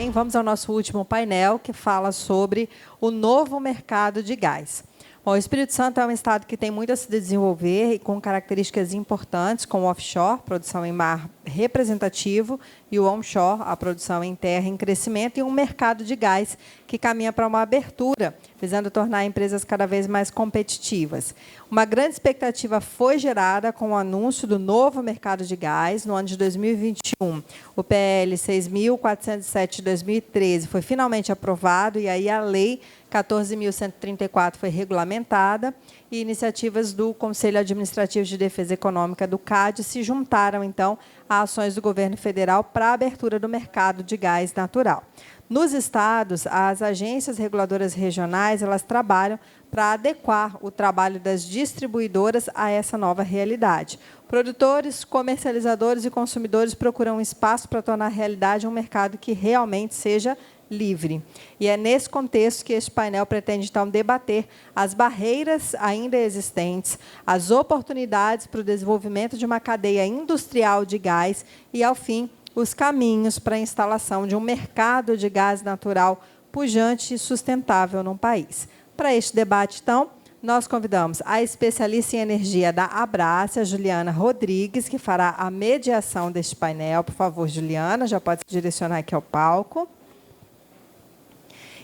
bem, vamos ao nosso último painel, que fala sobre o novo mercado de gás. Bom, o Espírito Santo é um estado que tem muito a se desenvolver e com características importantes, como o offshore, produção em mar representativo, e o onshore, a produção em terra em crescimento, e um mercado de gás que caminha para uma abertura, visando tornar empresas cada vez mais competitivas. Uma grande expectativa foi gerada com o anúncio do novo mercado de gás no ano de 2021. O PL 6.407 de 2013 foi finalmente aprovado, e aí a lei 14.134 foi regulamentada, e iniciativas do Conselho Administrativo de Defesa Econômica do CAD se juntaram, então, a ações do governo federal para a abertura do mercado de gás natural. Nos estados, as agências reguladoras regionais, elas trabalham para adequar o trabalho das distribuidoras a essa nova realidade. Produtores, comercializadores e consumidores procuram um espaço para tornar realidade um mercado que realmente seja livre. E é nesse contexto que este painel pretende, então, debater as barreiras ainda existentes, as oportunidades para o desenvolvimento de uma cadeia industrial de gás e, ao fim, os caminhos para a instalação de um mercado de gás natural pujante e sustentável no país. Para este debate, então, nós convidamos a especialista em energia da Abrácia, Juliana Rodrigues, que fará a mediação deste painel. Por favor, Juliana, já pode se direcionar aqui ao palco.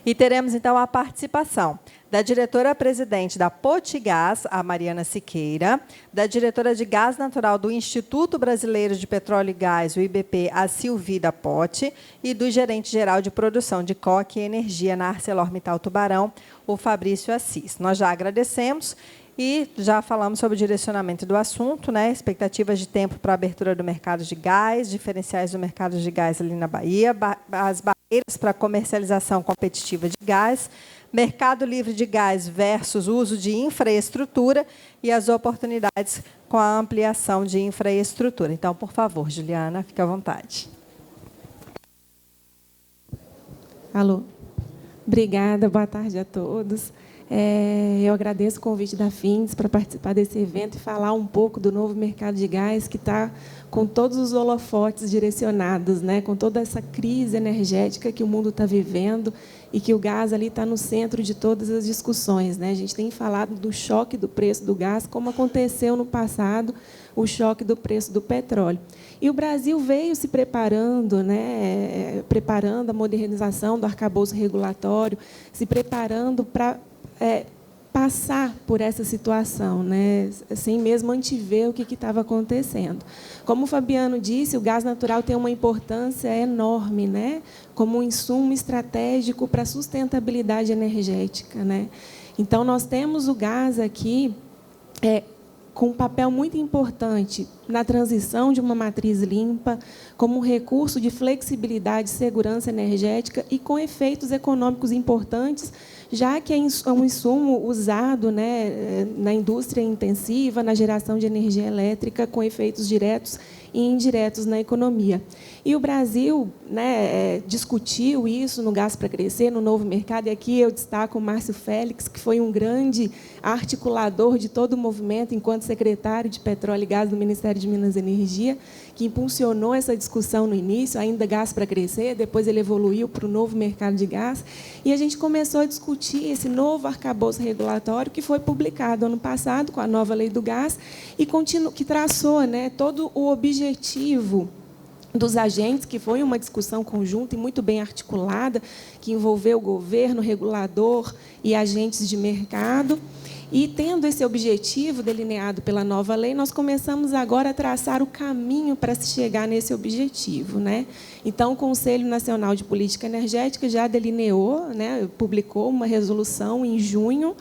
E teremos, então, a participação da diretora-presidente da Potigás, a Mariana Siqueira, da diretora de Gás Natural do Instituto Brasileiro de Petróleo e Gás, o IBP, a Silvida Pote, e do gerente-geral de produção de coque e energia na ArcelorMittal Tubarão, o Fabrício Assis. Nós já agradecemos e já falamos sobre o direcionamento do assunto, né? Expectativas de tempo para a abertura do mercado de gás, diferenciais do mercado de gás ali na Bahia, as barreiras para a comercialização competitiva de gás, mercado livre de gás versus uso de infraestrutura e as oportunidades com a ampliação de infraestrutura. Então, por favor, Juliana, fique à vontade. Alô. Obrigada, boa tarde a todos. Eu agradeço o convite da FINDES para participar desse evento e falar um pouco do novo mercado de gás, que está com todos os holofotes direcionados, né, com toda essa crise energética que o mundo está vivendo e que o gás ali está no centro de todas as discussões, né? A gente tem falado do choque do preço do gás, como aconteceu no passado o choque do preço do petróleo. E o Brasil veio se preparando, né, preparando a modernização do arcabouço regulatório, se preparando para passar por essa situação, né, sem mesmo antever o que estava acontecendo. Como o Fabiano disse, o gás natural tem uma importância enorme, né, como um insumo estratégico para a sustentabilidade energética, né. Então, nós temos o gás aqui com um papel muito importante na transição de uma matriz limpa, como um recurso de flexibilidade e segurança energética e com efeitos econômicos importantes, já que é um insumo usado, né, na indústria intensiva, na geração de energia elétrica, com efeitos diretos e indiretos na economia. E o Brasil, né, discutiu isso no Gás para Crescer, no novo mercado, e aqui eu destaco o Márcio Félix, que foi um grande articulador de todo o movimento, enquanto secretário de Petróleo e Gás do Ministério de Minas e Energia, que impulsionou essa discussão no início, ainda Gás para Crescer, depois ele evoluiu para o novo mercado de gás, e a gente começou a discutir esse novo arcabouço regulatório que foi publicado ano passado, com a nova lei do gás, e que traçou, né, todo o objetivo dos agentes, que foi uma discussão conjunta e muito bem articulada, que envolveu o governo, regulador e agentes de mercado. E, tendo esse objetivo delineado pela nova lei, nós começamos agora a traçar o caminho para se chegar nesse objetivo, né? Então, o Conselho Nacional de Política Energética já delineou, né, publicou uma resolução em junho,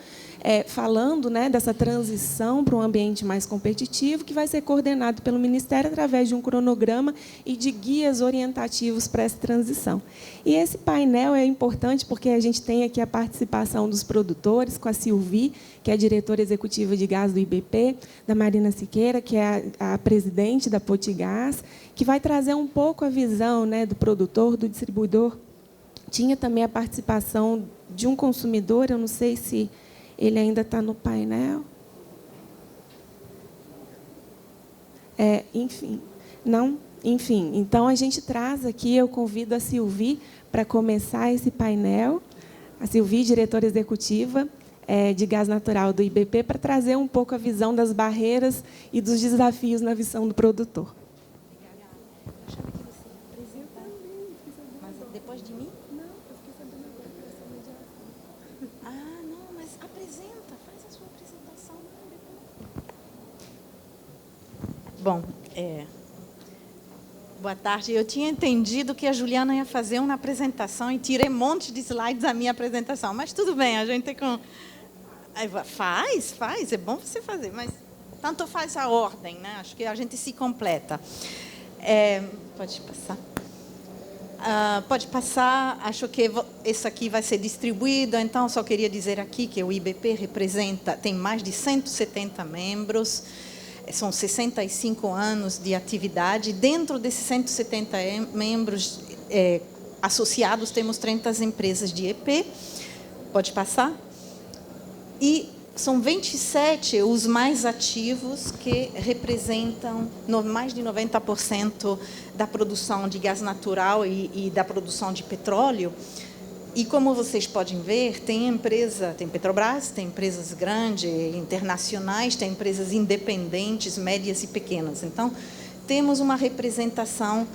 falando, né, dessa transição para um ambiente mais competitivo, que vai ser coordenado pelo Ministério através de um cronograma e de guias orientativos para essa transição. E esse painel é importante porque a gente tem aqui a participação dos produtores, com a Silvi, que é a diretora executiva de gás do IBP, da Marina Siqueira, que é a presidente da Potigás, que vai trazer um pouco a visão, né, do produtor, do distribuidor. Tinha também a participação de um consumidor, eu não sei se ele ainda está no painel. Enfim, não? Enfim, então a gente traz aqui, eu convido a Silvi para começar esse painel, a Silvi, diretora executiva de gás natural do IBP, para trazer um pouco a visão das barreiras e dos desafios na visão do produtor. Depois de mim? Não, eu fiquei sabendo agora que você é mediação. Ah, não, mas apresenta, faz a sua apresentação. Bom, boa tarde. Eu tinha entendido que a Juliana ia fazer uma apresentação e tirei um monte de slides da minha apresentação, mas tudo bem, a gente com... Faz, é bom você fazer, mas tanto faz a ordem, né? Acho que a gente se completa. Pode passar. Pode passar, acho que isso aqui vai ser distribuído, então só queria dizer aqui que o IBP tem mais de 170 membros, são 65 anos de atividade. Dentro desses 170 membros associados, temos 30 empresas de EP, pode passar, e são 27 os mais ativos, que representam mais de 90% da produção de gás natural e da produção de petróleo. E, como vocês podem ver, tem Petrobras, tem empresas grandes, internacionais, tem empresas independentes, médias e pequenas. Então, temos uma representação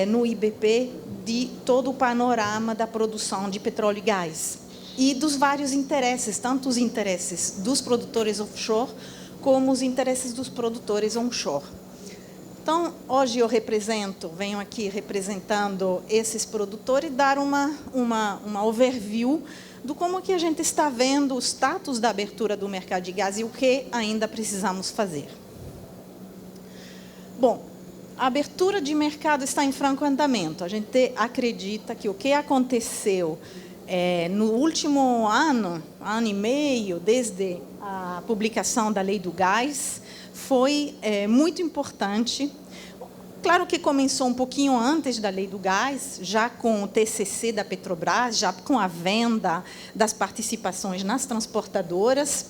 no IBP de todo o panorama da produção de petróleo e gás. E dos vários interesses, tanto os interesses dos produtores offshore, como os interesses dos produtores onshore. Então, hoje eu venho aqui representando esses produtores, dar uma overview do como que a gente está vendo o status da abertura do mercado de gás e o que ainda precisamos fazer. Bom, a abertura de mercado está em franco andamento. A gente acredita que o que aconteceu no último ano e meio, desde a publicação da Lei do Gás, foi muito importante. Claro que começou um pouquinho antes da Lei do Gás, já com o TCC da Petrobras, já com a venda das participações nas transportadoras.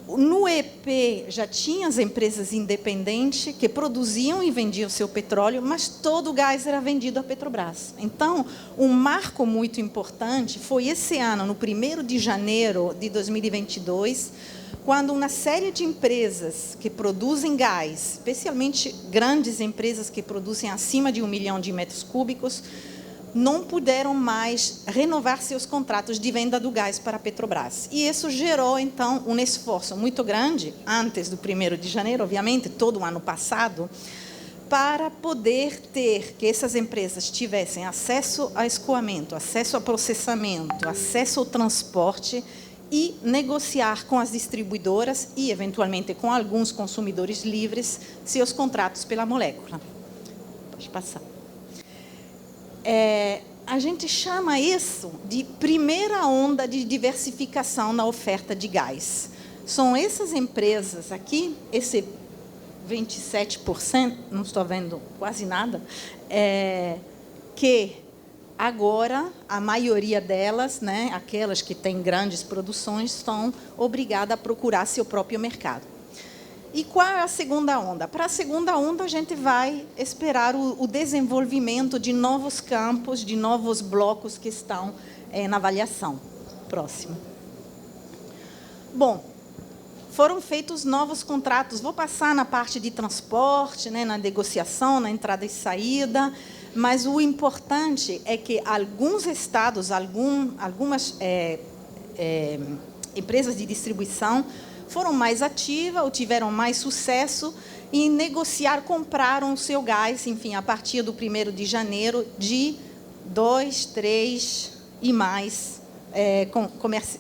No EP já tinha as empresas independentes que produziam e vendiam seu petróleo, mas todo o gás era vendido à Petrobras. Então, um marco muito importante foi esse ano, no 1º de janeiro de 2022, quando uma série de empresas que produzem gás, especialmente grandes empresas que produzem acima de 1 milhão de metros cúbicos, não puderam mais renovar seus contratos de venda do gás para a Petrobras. E isso gerou, então, um esforço muito grande, antes do 1º de janeiro, obviamente, todo o ano passado, para poder que essas empresas tivessem acesso a escoamento, acesso a processamento, acesso ao transporte e negociar com as distribuidoras e, eventualmente, com alguns consumidores livres, seus contratos pela molécula. Pode passar. A gente chama isso de primeira onda de diversificação na oferta de gás. São essas empresas aqui, esse 27%, não estou vendo quase nada, que agora a maioria delas, né, aquelas que têm grandes produções, estão obrigadas a procurar seu próprio mercado. E qual é a segunda onda? Para a segunda onda, a gente vai esperar o desenvolvimento de novos campos, de novos blocos que estão na avaliação. Próximo. Bom, foram feitos novos contratos. Vou passar na parte de transporte, né, na negociação, na entrada e saída, mas o importante é que alguns estados, algumas empresas de distribuição foram mais ativas ou tiveram mais sucesso em negociar, compraram o seu gás, enfim, a partir do 1º de janeiro, de 2, 3 e mais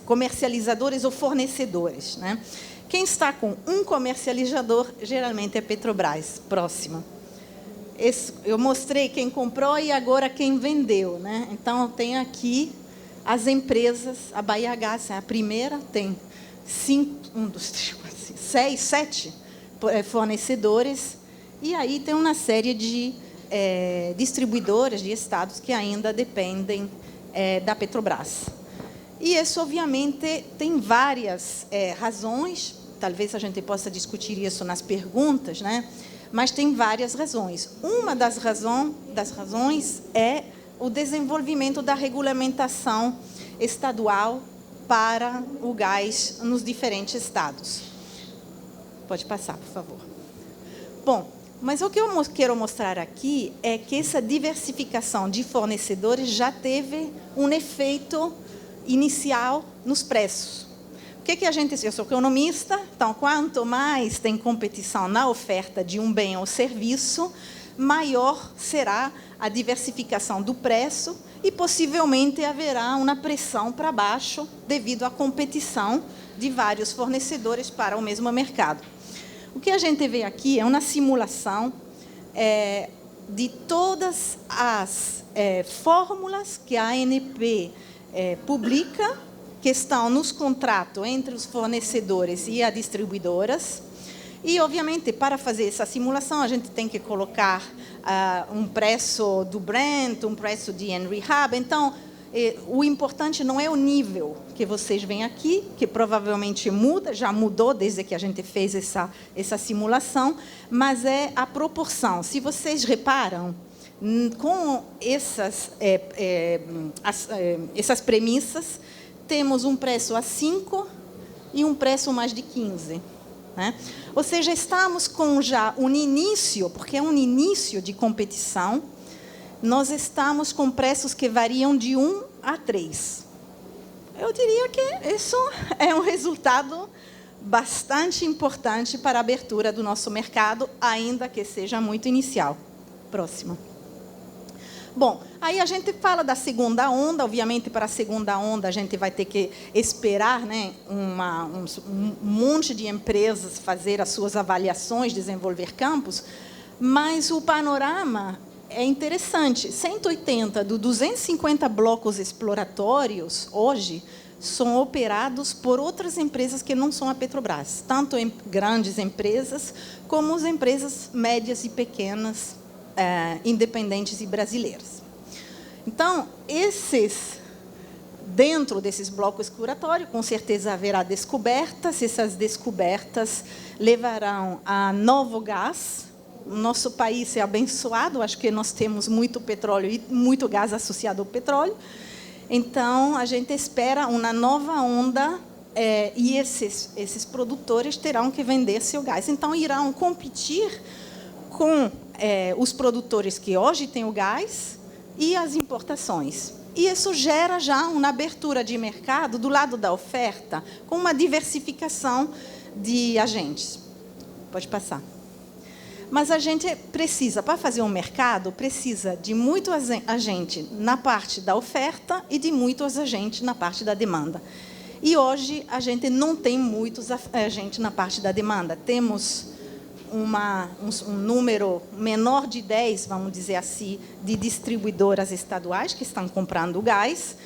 comercializadores ou fornecedores, né? Quem está com um comercializador, geralmente é Petrobras. Próxima. Eu mostrei quem comprou e agora quem vendeu, né? Então, tem aqui as empresas, a Bahia Gás é a primeira, tem 6, 7 fornecedores, e aí tem uma série de distribuidoras de estados que ainda dependem da Petrobras. E isso, obviamente, tem várias razões. talvez a gente possa discutir isso nas perguntas, né? Mas tem várias razões. Uma das razões é o desenvolvimento da regulamentação estadual para o gás nos diferentes estados. Pode passar, por favor. Bom, mas o que eu quero mostrar aqui é que essa diversificação de fornecedores já teve um efeito inicial nos preços. O que a gente... Eu sou economista, então, quanto mais tem competição na oferta de um bem ou serviço, maior será a diversificação do preço e, possivelmente, haverá uma pressão para baixo devido à competição de vários fornecedores para o mesmo mercado. O que a gente vê aqui é uma simulação de todas as fórmulas que a ANP publica, que estão nos contratos entre os fornecedores e as distribuidoras. E, obviamente, para fazer essa simulação, a gente tem que colocar um preço do Brent, um preço de Henry Hub. Então, o importante não é o nível que vocês veem aqui, que provavelmente muda, já mudou desde que a gente fez essa simulação, mas é a proporção. Se vocês reparam, com essas premissas, temos um preço a 5 e um preço mais de 15. Né? Ou seja, estamos com já um início, porque é um início de competição, nós estamos com preços que variam de 1 a 3. Eu diria que isso é um resultado bastante importante para a abertura do nosso mercado, ainda que seja muito inicial. Próximo. Bom, aí a gente fala da segunda onda. Obviamente, para a segunda onda, a gente vai ter que esperar, né, um monte de empresas fazer as suas avaliações, desenvolver campos, mas o panorama é interessante. 180 dos 250 blocos exploratórios, hoje, são operados por outras empresas que não são a Petrobras, tanto em grandes empresas, como as empresas médias e pequenas, independentes e brasileiras. Então, dentro desses blocos exploratórios, com certeza haverá descobertas. Essas descobertas levarão a novo gás. O nosso país é abençoado, acho que nós temos muito petróleo e muito gás associado ao petróleo. Então, a gente espera uma nova onda e esses produtores terão que vender seu gás. Então, irão competir com os produtores que hoje têm o gás e as importações. E isso gera já uma abertura de mercado do lado da oferta, com uma diversificação de agentes. Pode passar. Mas a gente precisa, para fazer um mercado, precisa de muito agente na parte da oferta e de muitos agentes na parte da demanda. E hoje a gente não tem muitos agentes na parte da demanda. Temos um número menor de 10, vamos dizer assim, de distribuidoras estaduais que estão comprando gás,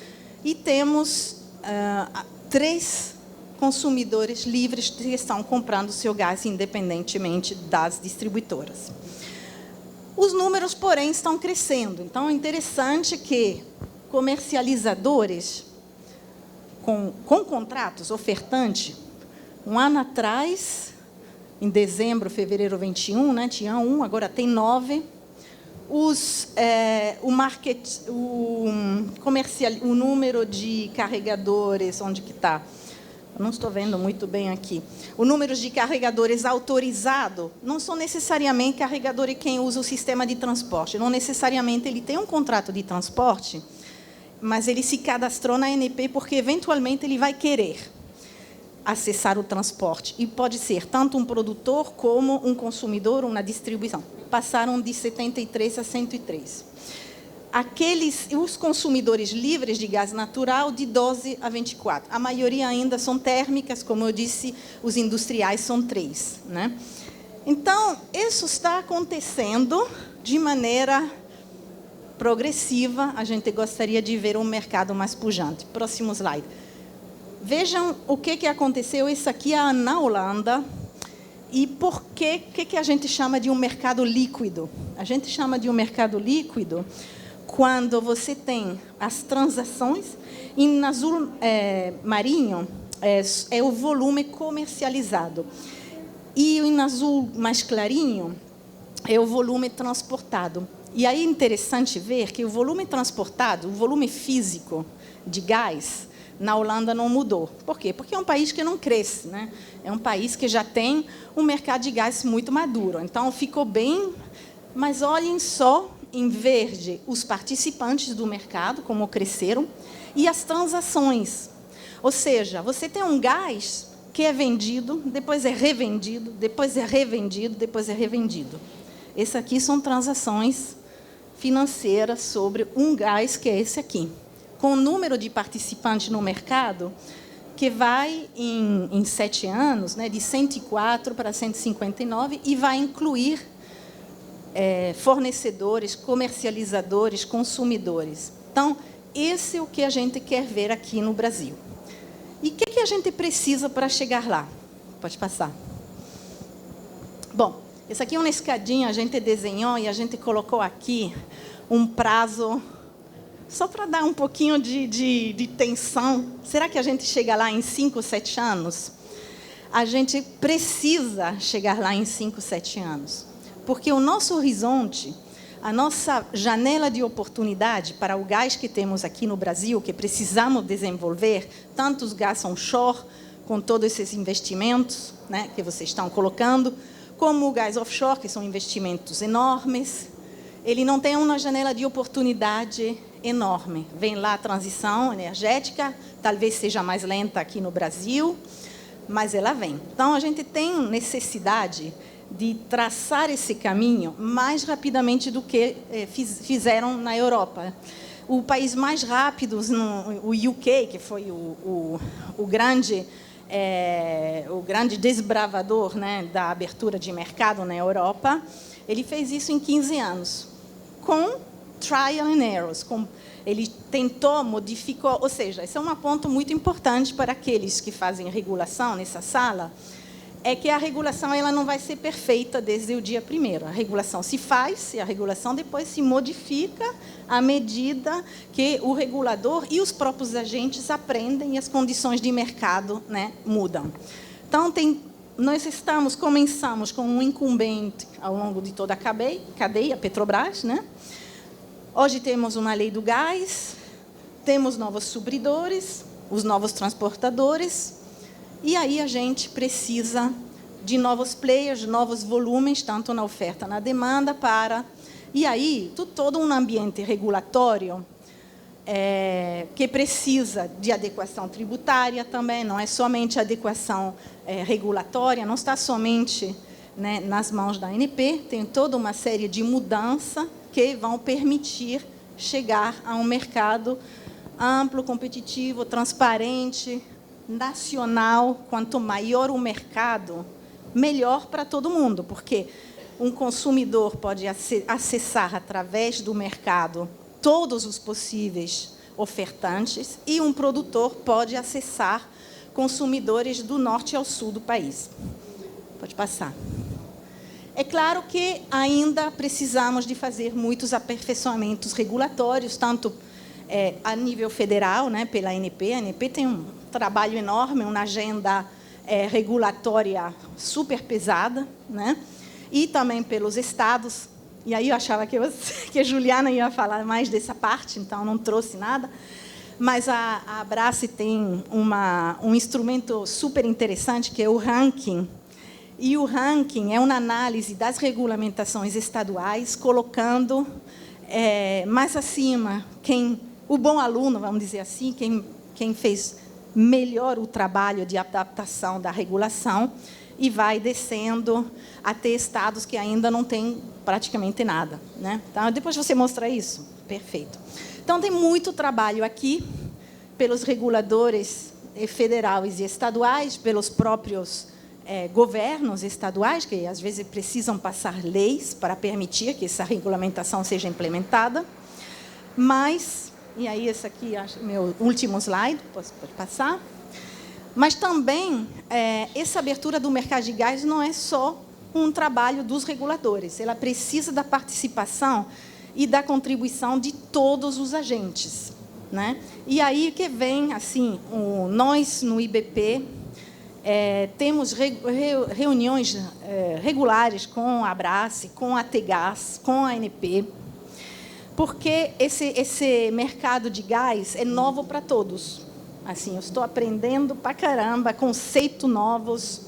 e temos 3 consumidores livres que estão comprando seu gás independentemente das distribuidoras. Os números, porém, estão crescendo. Então, é interessante que comercializadores com contratos, ofertante, um ano atrás, em dezembro, fevereiro 21, né, tinha 1, agora tem 9. O número de carregadores, onde que está? Não estou vendo muito bem aqui. O número de carregadores autorizados não são necessariamente carregadores quem usa o sistema de transporte. Não necessariamente ele tem um contrato de transporte, mas ele se cadastrou na ANP porque, eventualmente, ele vai querer acessar o transporte. E pode ser tanto um produtor como um consumidor, uma distribuição. Passaram de 73 a 103. Os consumidores livres de gás natural, de 12 a 24. A maioria ainda são térmicas, como eu disse, os industriais são 3. Né? Então, isso está acontecendo de maneira progressiva. A gente gostaria de ver um mercado mais pujante. Próximo slide. Vejam o que aconteceu. Isso aqui é na Holanda. E por que a gente chama de um mercado líquido? A gente chama de um mercado líquido quando você tem as transações. Em azul marinho, é o volume comercializado. E em azul mais clarinho é o volume transportado. E aí é interessante ver que o volume transportado, o volume físico de gás, na Holanda não mudou. Por quê? Porque é um país que não cresce, né? É um país que já tem um mercado de gás muito maduro. Então, ficou bem... Mas olhem só, em verde, os participantes do mercado, como cresceram, e as transações. Ou seja, você tem um gás que é vendido, depois é revendido, depois é revendido, depois é revendido. Essas aqui são transações financeiras sobre um gás que é esse aqui, com o número de participantes no mercado que vai, em 7 anos, né, de 104 para 159, e vai incluir fornecedores, comercializadores, consumidores. Então, esse é o que a gente quer ver aqui no Brasil. E o que a gente precisa para chegar lá? Pode passar. Bom, essa aqui é uma escadinha, a gente desenhou e a gente colocou aqui um prazo, só para dar um pouquinho de tensão. Será que a gente chega lá em 5, 7 anos? A gente precisa chegar lá em 5, 7 anos. Porque o nosso horizonte, a nossa janela de oportunidade para o gás que temos aqui no Brasil, que precisamos desenvolver, tanto os gás onshore, com todos esses investimentos, né, que vocês estão colocando, como o gás offshore, que são investimentos enormes, ele não tem uma janela de oportunidade enorme. Vem lá a transição energética, talvez seja mais lenta aqui no Brasil, mas ela vem. Então, a gente tem necessidade de traçar esse caminho mais rapidamente do que fizeram na Europa. O país mais rápido, o UK, que foi o grande desbravador, né, da abertura de mercado na Europa, ele fez isso em 15 anos, com trial and errors. Ele tentou, modificou, ou seja, esse é um ponto muito importante para aqueles que fazem regulação nessa sala, é que a regulação ela não vai ser perfeita desde o dia primeiro. A regulação se faz e a regulação depois se modifica à medida que o regulador e os próprios agentes aprendem e as condições de mercado, né, mudam. Então, nós começamos com um incumbente ao longo de toda a cadeia, Petrobras, né? Hoje temos uma lei do gás, temos novos supridores, os novos transportadores, e aí a gente precisa de novos players, novos volumes, tanto na oferta, na demanda, E aí, todo um ambiente regulatório que precisa de adequação tributária também, não é somente adequação regulatória, não está somente, né, nas mãos da ANP, tem toda uma série de mudanças que vão permitir chegar a um mercado amplo, competitivo, transparente, nacional. Quanto maior o mercado, melhor para todo mundo, porque um consumidor pode acessar através do mercado todos os possíveis ofertantes e um produtor pode acessar consumidores do norte ao sul do país. Pode passar. É claro que ainda precisamos de fazer muitos aperfeiçoamentos regulatórios, tanto a nível federal, né, pela ANP. A ANP tem um trabalho enorme, uma agenda regulatória super pesada, né? E também pelos estados. E aí eu achava que a Juliana ia falar mais dessa parte, então não trouxe nada. Mas a Abrace tem um instrumento super interessante, que é o ranking. E o ranking é uma análise das regulamentações estaduais, colocando mais acima o bom aluno, vamos dizer assim, quem fez melhor o trabalho de adaptação da regulação, e vai descendo até estados que ainda não têm praticamente nada, né? Então, depois você mostra isso. Perfeito. Então, tem muito trabalho aqui pelos reguladores federais e estaduais, pelos próprios governos estaduais, que às vezes precisam passar leis para permitir que essa regulamentação seja implementada. Mas, e aí esse aqui é meu último slide, pode passar. Mas também, essa abertura do mercado de gás não é só um trabalho dos reguladores, ela precisa da participação e da contribuição de todos os agentes. né? E aí que vem, assim, nós no IBP temos reuniões regulares com a Abrace, com a Tegás, com a ANP, porque esse mercado de gás é novo para todos. Assim, eu estou aprendendo pra caramba, conceitos novos.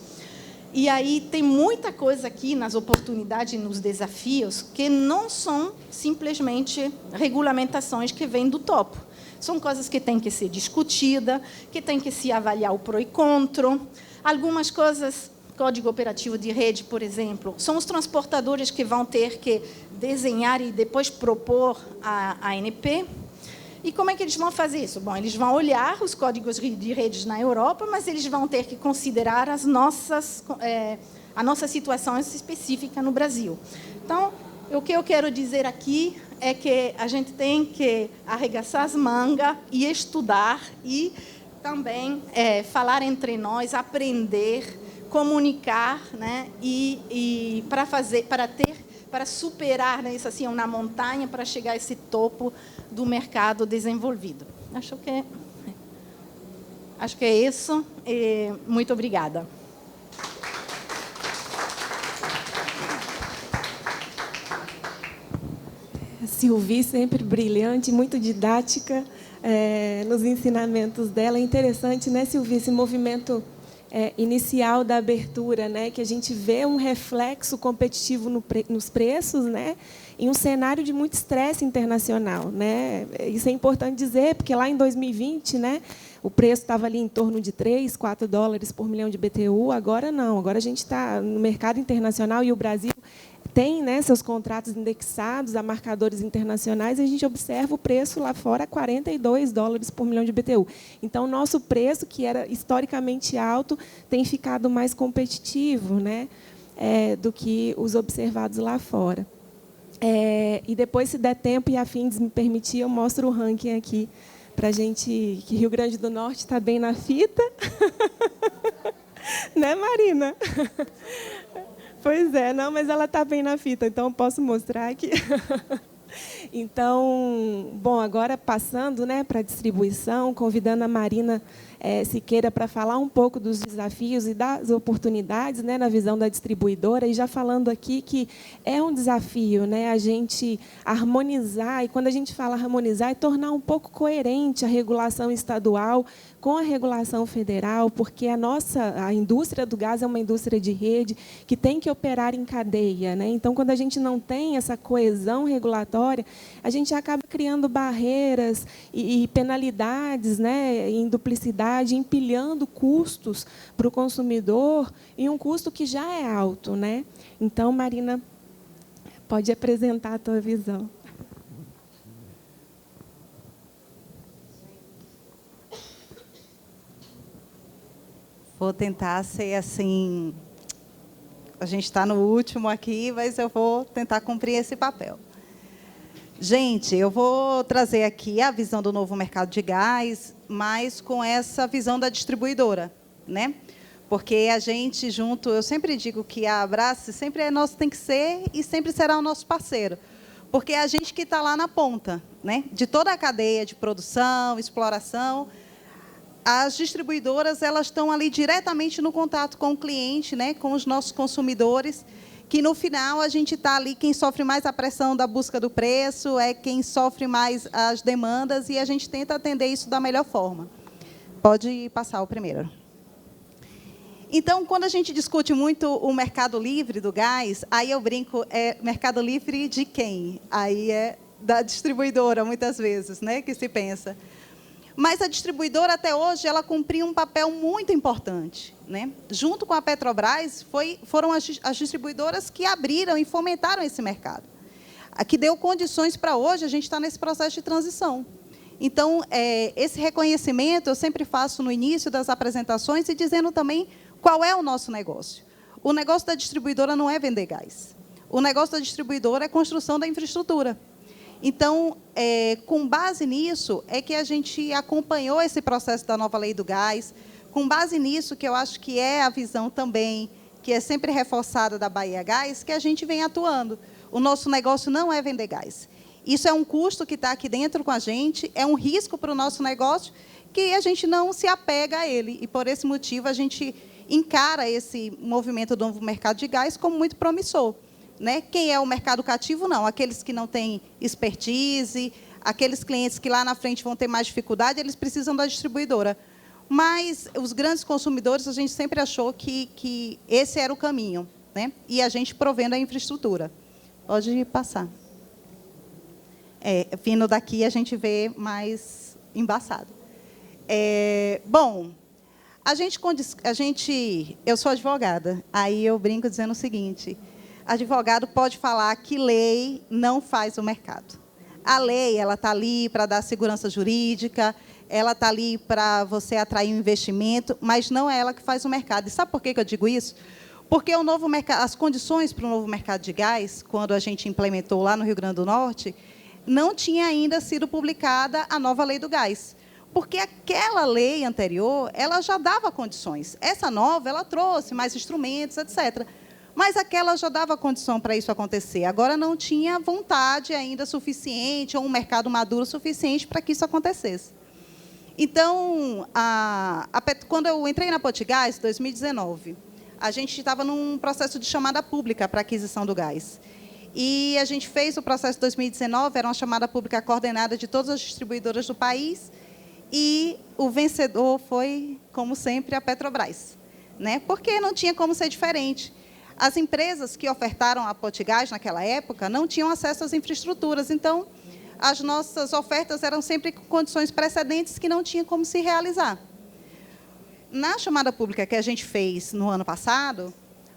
E aí tem muita coisa aqui nas oportunidades e nos desafios que não são simplesmente regulamentações que vêm do topo. São coisas que têm que ser discutidas, que tem que se avaliar o pró e contra. Algumas coisas, código operativo de rede, por exemplo, são os transportadores que vão ter que desenhar e depois propor a ANP. E como é que eles vão fazer isso? Bom, eles vão olhar os códigos de redes na Europa, mas eles vão ter que considerar a nossa situação específica no Brasil. Então, o que eu quero dizer aqui é que a gente tem que arregaçar as mangas e estudar e também falar entre nós, aprender, comunicar, né? E para superar, né, isso assim, uma montanha para chegar a esse topo do mercado desenvolvido. Acho que é isso. E muito obrigada. Silvi, sempre brilhante, muito didática nos ensinamentos dela. É interessante, né, Silvi, esse movimento inicial da abertura, né, que a gente vê um reflexo competitivo nos preços, né, em um cenário de muito estresse internacional, né? Isso é importante dizer, porque lá em 2020, né, o preço estava ali em torno de 3, 4 dólares por milhão de BTU, agora não, agora a gente está no mercado internacional e o Brasil tem, né, seus contratos indexados a marcadores internacionais, e a gente observa o preço lá fora a 42 dólares por milhão de BTU. Então, o nosso preço, que era historicamente alto, tem ficado mais competitivo, né, do que os observados lá fora. E depois, se der tempo e a Fins me permitir, eu mostro o ranking aqui, para a gente, que Rio Grande do Norte está bem na fita. Né, Marina? Pois é, não, mas ela está bem na fita, então eu posso mostrar aqui. Então, bom, agora passando, né, para a distribuição, convidando a Marina Siqueira para falar um pouco dos desafios e das oportunidades, né, na visão da distribuidora, e já falando aqui que é um desafio, né, a gente harmonizar, e quando a gente fala harmonizar, é tornar um pouco coerente a regulação estadual com a regulação federal, porque a indústria do gás é uma indústria de rede que tem que operar em cadeia, né? Então, quando a gente não tem essa coesão regulatória, a gente acaba criando barreiras e penalidades, né, em duplicidade, empilhando custos para o consumidor, e um custo que já é alto, né? Então, Marina, pode apresentar a tua visão. Vou tentar ser assim... A gente está no último aqui, mas eu vou tentar cumprir esse papel. Gente, eu vou trazer aqui a visão do novo mercado de gás, mas com essa visão da distribuidora, né? Porque a gente junto, eu sempre digo que a Abrace sempre é nosso, tem que ser e sempre será o nosso parceiro, porque é a gente que está lá na ponta, né? De toda a cadeia de produção, exploração. As distribuidoras, elas estão ali diretamente no contato com o cliente, né, com os nossos consumidores, que no final a gente está ali, quem sofre mais a pressão da busca do preço, é quem sofre mais as demandas, e a gente tenta atender isso da melhor forma. Pode passar o primeiro. Então, quando a gente discute muito o mercado livre do gás, aí eu brinco, mercado livre de quem? Aí é da distribuidora, muitas vezes, né, que se pensa. Mas a distribuidora, até hoje, ela cumpriu um papel muito importante, né? Junto com a Petrobras, foram as distribuidoras que abriram e fomentaram esse mercado, que deu condições para hoje a gente estar nesse processo de transição. Então, esse reconhecimento eu sempre faço no início das apresentações e dizendo também qual é o nosso negócio. O negócio da distribuidora não é vender gás. O negócio da distribuidora é construção da infraestrutura. Então, com base nisso, é que a gente acompanhou esse processo da nova lei do gás, com base nisso, que eu acho que é a visão também, que é sempre reforçada da Bahia Gás, que a gente vem atuando. O nosso negócio não é vender gás. Isso é um custo que está aqui dentro com a gente, é um risco para o nosso negócio, que a gente não se apega a ele. E, por esse motivo, a gente encara esse movimento do novo mercado de gás como muito promissor. Né? Quem é o mercado cativo, não. Aqueles que não têm expertise, aqueles clientes que lá na frente vão ter mais dificuldade, eles precisam da distribuidora. Mas os grandes consumidores, a gente sempre achou que esse era o caminho, né? E a gente provendo a infraestrutura. Pode passar. Vindo daqui, a gente vê mais embaçado. Bom, eu sou advogada, aí eu brinco dizendo o seguinte: advogado pode falar que lei não faz o mercado. A lei ela está ali para dar segurança jurídica, ela está ali para você atrair um investimento, mas não é ela que faz o mercado. E sabe por que eu digo isso? Porque o novo mercado, as condições para o novo mercado de gás, quando a gente implementou lá no Rio Grande do Norte, não tinha ainda sido publicada a nova lei do gás. Porque aquela lei anterior, ela já dava condições. Essa nova, ela trouxe mais instrumentos, etc. Mas aquela já dava condição para isso acontecer. Agora não tinha vontade ainda suficiente, ou um mercado maduro suficiente para que isso acontecesse. Então, quando eu entrei na Potigás, em 2019, a gente estava num processo de chamada pública para aquisição do gás. E a gente fez o processo de 2019, era uma chamada pública coordenada de todas as distribuidoras do país, e o vencedor foi, como sempre, a Petrobras, né? Porque não tinha como ser diferente. As empresas que ofertaram a Potigás naquela época não tinham acesso às infraestruturas, então as nossas ofertas eram sempre com condições precedentes que não tinha como se realizar. Na chamada pública que a gente fez no ano passado,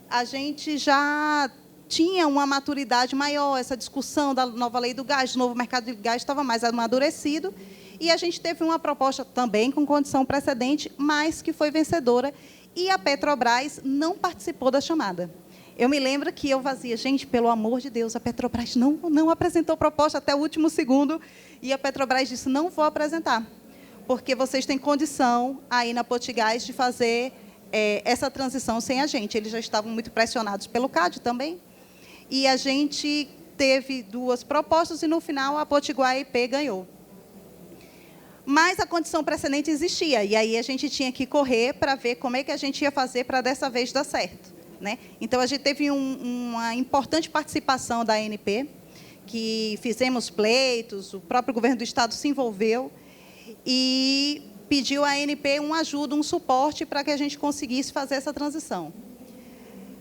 a gente já tinha uma maturidade maior, essa discussão da nova lei do gás, do novo mercado de gás estava mais amadurecido, e a gente teve uma proposta também com condição precedente, mas que foi vencedora, e a Petrobras não participou da chamada. Eu me lembro que eu vazia, gente, pelo amor de Deus, a Petrobras não apresentou proposta até o último segundo, e a Petrobras disse, não vou apresentar, porque vocês têm condição, aí na Potigás, de fazer essa transição sem a gente. Eles já estavam muito pressionados pelo CAD também, e a gente teve 2 propostas, e, no final, a Potiguar IP ganhou. Mas a condição precedente existia, e aí a gente tinha que correr para ver como é que a gente ia fazer para, dessa vez, dar certo. Né? Então, a gente teve uma importante participação da ANP, que fizemos pleitos, o próprio governo do Estado se envolveu e pediu à ANP uma ajuda, um suporte para que a gente conseguisse fazer essa transição.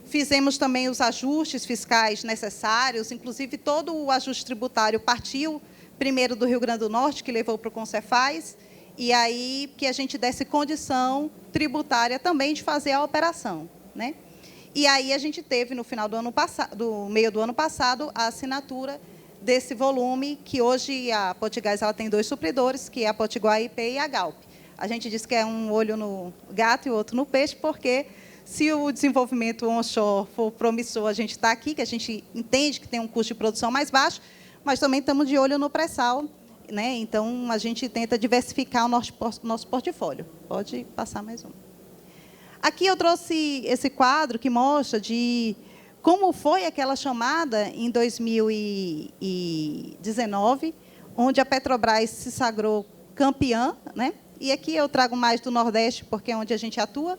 Fizemos também os ajustes fiscais necessários, inclusive todo o ajuste tributário partiu primeiro do Rio Grande do Norte, que levou para o Concefaz, e aí que a gente desse condição tributária também de fazer a operação. Né? E aí a gente teve, no final do ano passado, do meio do ano passado, a assinatura desse volume, que hoje a Potigás ela tem 2 supridores, que é a Potiguar IP e a Galp. A gente diz que é um olho no gato e o outro no peixe, porque se o desenvolvimento onshore for promissor, a gente está aqui, que a gente entende que tem um custo de produção mais baixo, mas também estamos de olho no pré-sal, né? Então, a gente tenta diversificar o nosso portfólio. Pode passar mais um. Aqui eu trouxe esse quadro que mostra de como foi aquela chamada em 2019, onde a Petrobras se sagrou campeã, né? E aqui eu trago mais do Nordeste, porque é onde a gente atua.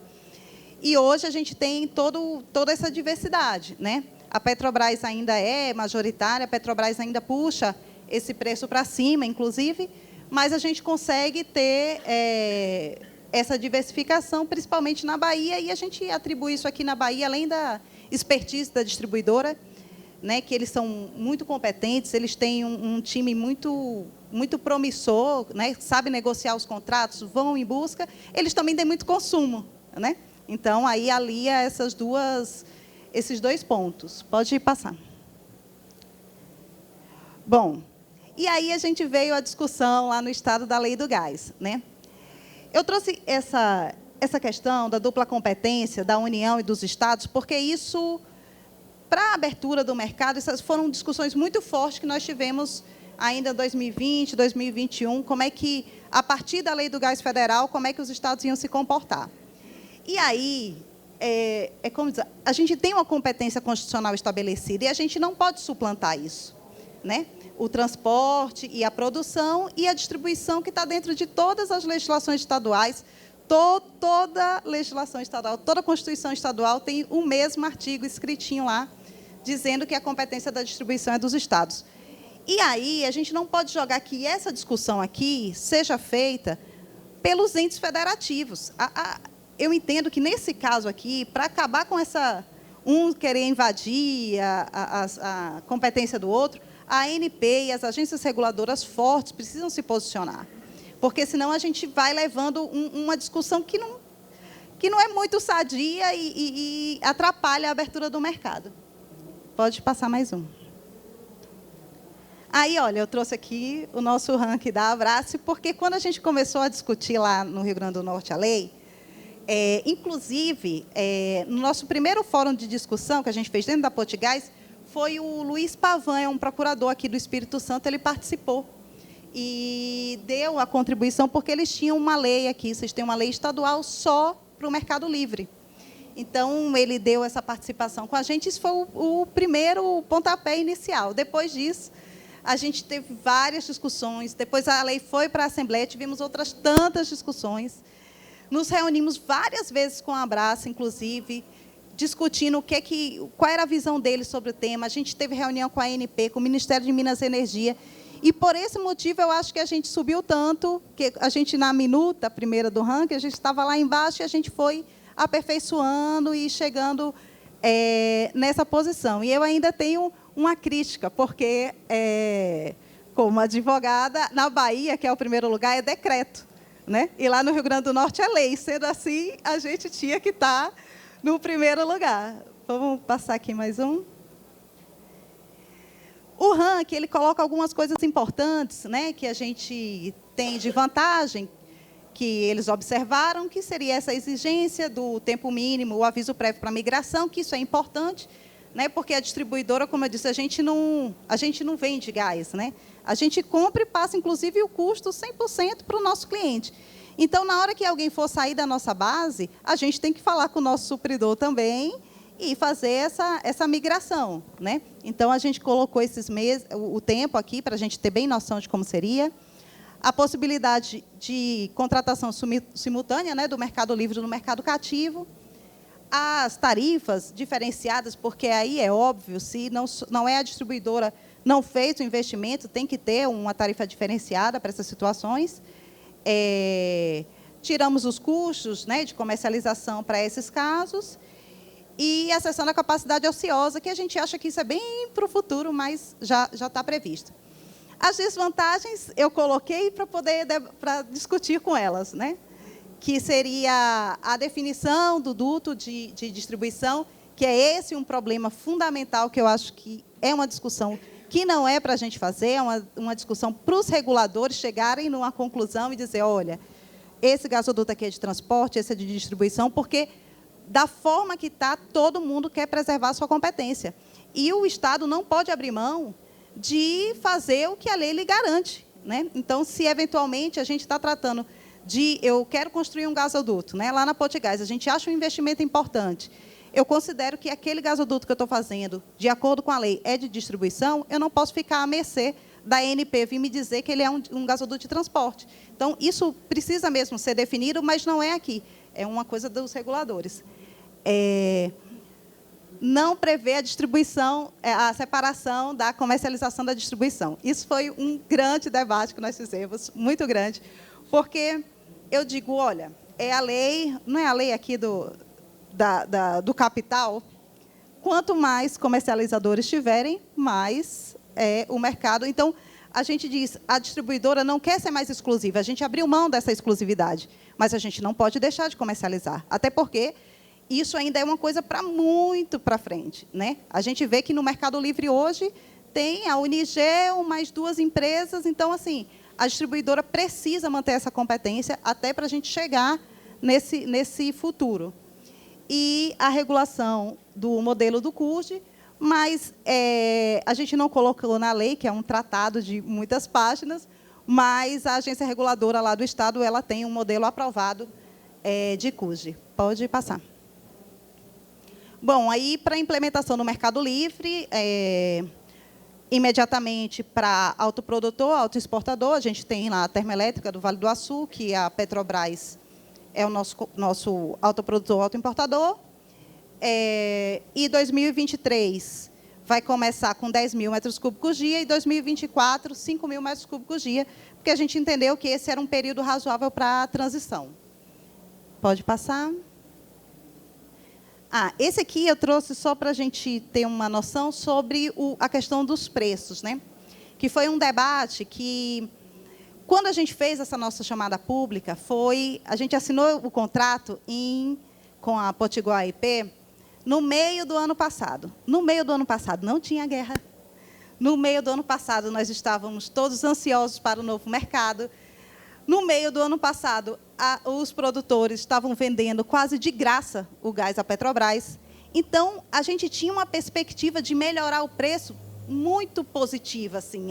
E hoje a gente tem toda essa diversidade, né? A Petrobras ainda é majoritária, a Petrobras ainda puxa esse preço para cima, inclusive, mas a gente consegue ter essa diversificação, principalmente na Bahia, e a gente atribui isso aqui na Bahia, além da expertise da distribuidora, né, que eles são muito competentes, eles têm um time muito promissor, né, sabe negociar os contratos, vão em busca, eles também têm muito consumo, né? Então, aí alia esses 2 pontos. Pode passar. Bom, e aí a gente veio à discussão lá no Estado da Lei do Gás, né? Eu trouxe essa questão da dupla competência da União e dos Estados, porque isso, para a abertura do mercado, essas foram discussões muito fortes que nós tivemos ainda em 2020, 2021, como é que, a partir da Lei do Gás Federal, como é que os Estados iam se comportar. E aí, como dizer, a gente tem uma competência constitucional estabelecida e a gente não pode suplantar isso. né? O transporte e a produção e a distribuição, que está dentro de todas as legislações estaduais. Toda legislação estadual, toda Constituição estadual tem o mesmo artigo escritinho lá, dizendo que a competência da distribuição é dos estados. E aí, a gente não pode jogar que essa discussão aqui seja feita pelos entes federativos. Eu entendo que, nesse caso aqui, para acabar com essa... um querer invadir a competência do outro, a ANP e as agências reguladoras fortes precisam se posicionar. Porque, senão, a gente vai levando uma discussão que não é muito sadia e atrapalha a abertura do mercado. Pode passar mais um. Aí, olha, eu trouxe aqui o nosso ranking da Abrace, porque quando a gente começou a discutir lá no Rio Grande do Norte a lei, inclusive, no nosso primeiro fórum de discussão que a gente fez dentro da Potigás, foi o Luiz Pavan, um procurador aqui do Espírito Santo, ele participou e deu a contribuição, porque eles tinham uma lei aqui, vocês têm uma lei estadual só para o Mercado Livre. Então, ele deu essa participação com a gente, isso foi o primeiro pontapé inicial. Depois disso, a gente teve várias discussões, depois a lei foi para a Assembleia, tivemos outras tantas discussões, nos reunimos várias vezes com a Abrace, inclusive, discutindo qual era a visão deles sobre o tema. A gente teve reunião com a ANP, com o Ministério de Minas e Energia, e, por esse motivo, eu acho que a gente subiu tanto, que a gente, na minuta primeira do ranking, a gente estava lá embaixo e a gente foi aperfeiçoando e chegando nessa posição. E eu ainda tenho uma crítica, porque, como advogada, na Bahia, que é o primeiro lugar, é decreto, né? E lá no Rio Grande do Norte é lei. Sendo assim, a gente tinha que estar no primeiro lugar. Vamos passar aqui mais um. O ranking, ele coloca algumas coisas importantes, né, que a gente tem de vantagem, que eles observaram, que seria essa exigência do tempo mínimo, o aviso prévio para a migração, que isso é importante, né, porque a distribuidora, como eu disse, a gente não vende gás, né? A gente compra e passa, inclusive, o custo 100% para o nosso cliente. Então, na hora que alguém for sair da nossa base, a gente tem que falar com o nosso supridor também e fazer essa migração, né? Então, a gente colocou esses meses, o tempo aqui, para a gente ter bem noção de como seria. A possibilidade de contratação simultânea, né, do Mercado Livre no mercado cativo. As tarifas diferenciadas, porque aí é óbvio, se não é a distribuidora, não fez o investimento, tem que ter uma tarifa diferenciada para essas situações. Tiramos os custos, né, de comercialização para esses casos. E a cessão da capacidade ociosa, que a gente acha que isso é bem para o futuro, mas já está previsto. As desvantagens eu coloquei para discutir com elas, né? Que seria a definição do duto de distribuição, que é esse um problema fundamental, que eu acho que é uma discussão que não é para a gente fazer, é uma discussão para os reguladores chegarem numa conclusão e dizer, olha, esse gasoduto aqui é de transporte, esse é de distribuição, porque, da forma que está, todo mundo quer preservar a sua competência. E o Estado não pode abrir mão de fazer o que a lei lhe garante, né? Então, se, eventualmente, a gente está tratando eu quero construir um gasoduto, né, lá na Potigás, a gente acha um investimento importante, eu considero que aquele gasoduto que eu estou fazendo, de acordo com a lei, é de distribuição, eu não posso ficar à mercê da ANP vir me dizer que ele é um gasoduto de transporte. Então, isso precisa mesmo ser definido, mas não é aqui, é uma coisa dos reguladores. Não prevê a distribuição, a separação da comercialização da distribuição. Isso foi um grande debate que nós fizemos, muito grande, porque eu digo, olha, é a lei, não é a lei aqui do capital, quanto mais comercializadores tiverem, mais o mercado. Então, a gente diz, a distribuidora não quer ser mais exclusiva, a gente abriu mão dessa exclusividade, mas a gente não pode deixar de comercializar, até porque isso ainda é uma coisa para muito para frente, né? A gente vê que no Mercado Livre hoje tem a Unigel, mais 2 empresas, então, assim, a distribuidora precisa manter essa competência até para a gente chegar nesse futuro. E a regulação do modelo do CURD, mas a gente não colocou na lei, que é um tratado de muitas páginas, mas a agência reguladora lá do Estado ela tem um modelo aprovado de CURD. Pode passar. Bom, aí, para a implementação no Mercado Livre, imediatamente para autoprodutor, autoexportador. A gente tem lá a termoelétrica do Vale do Açu, que a Petrobras é o nosso autoprodutor, autoimportador. E 2023 vai começar com 10 mil metros cúbicos dia e 2024, 5 mil metros cúbicos dia, porque a gente entendeu que esse era um período razoável para a transição. Pode passar. Esse aqui eu trouxe só para a gente ter uma noção sobre a questão dos preços, né? Que foi um debate que, quando a gente fez essa nossa chamada pública, a gente assinou o contrato com a Potiguar IP no meio do ano passado. No meio do ano passado não tinha guerra. No meio do ano passado nós estávamos todos ansiosos para o novo mercado. No meio do ano passado, os produtores estavam vendendo quase de graça o gás à Petrobras. Então, a gente tinha uma perspectiva de melhorar o preço muito positiva. Assim.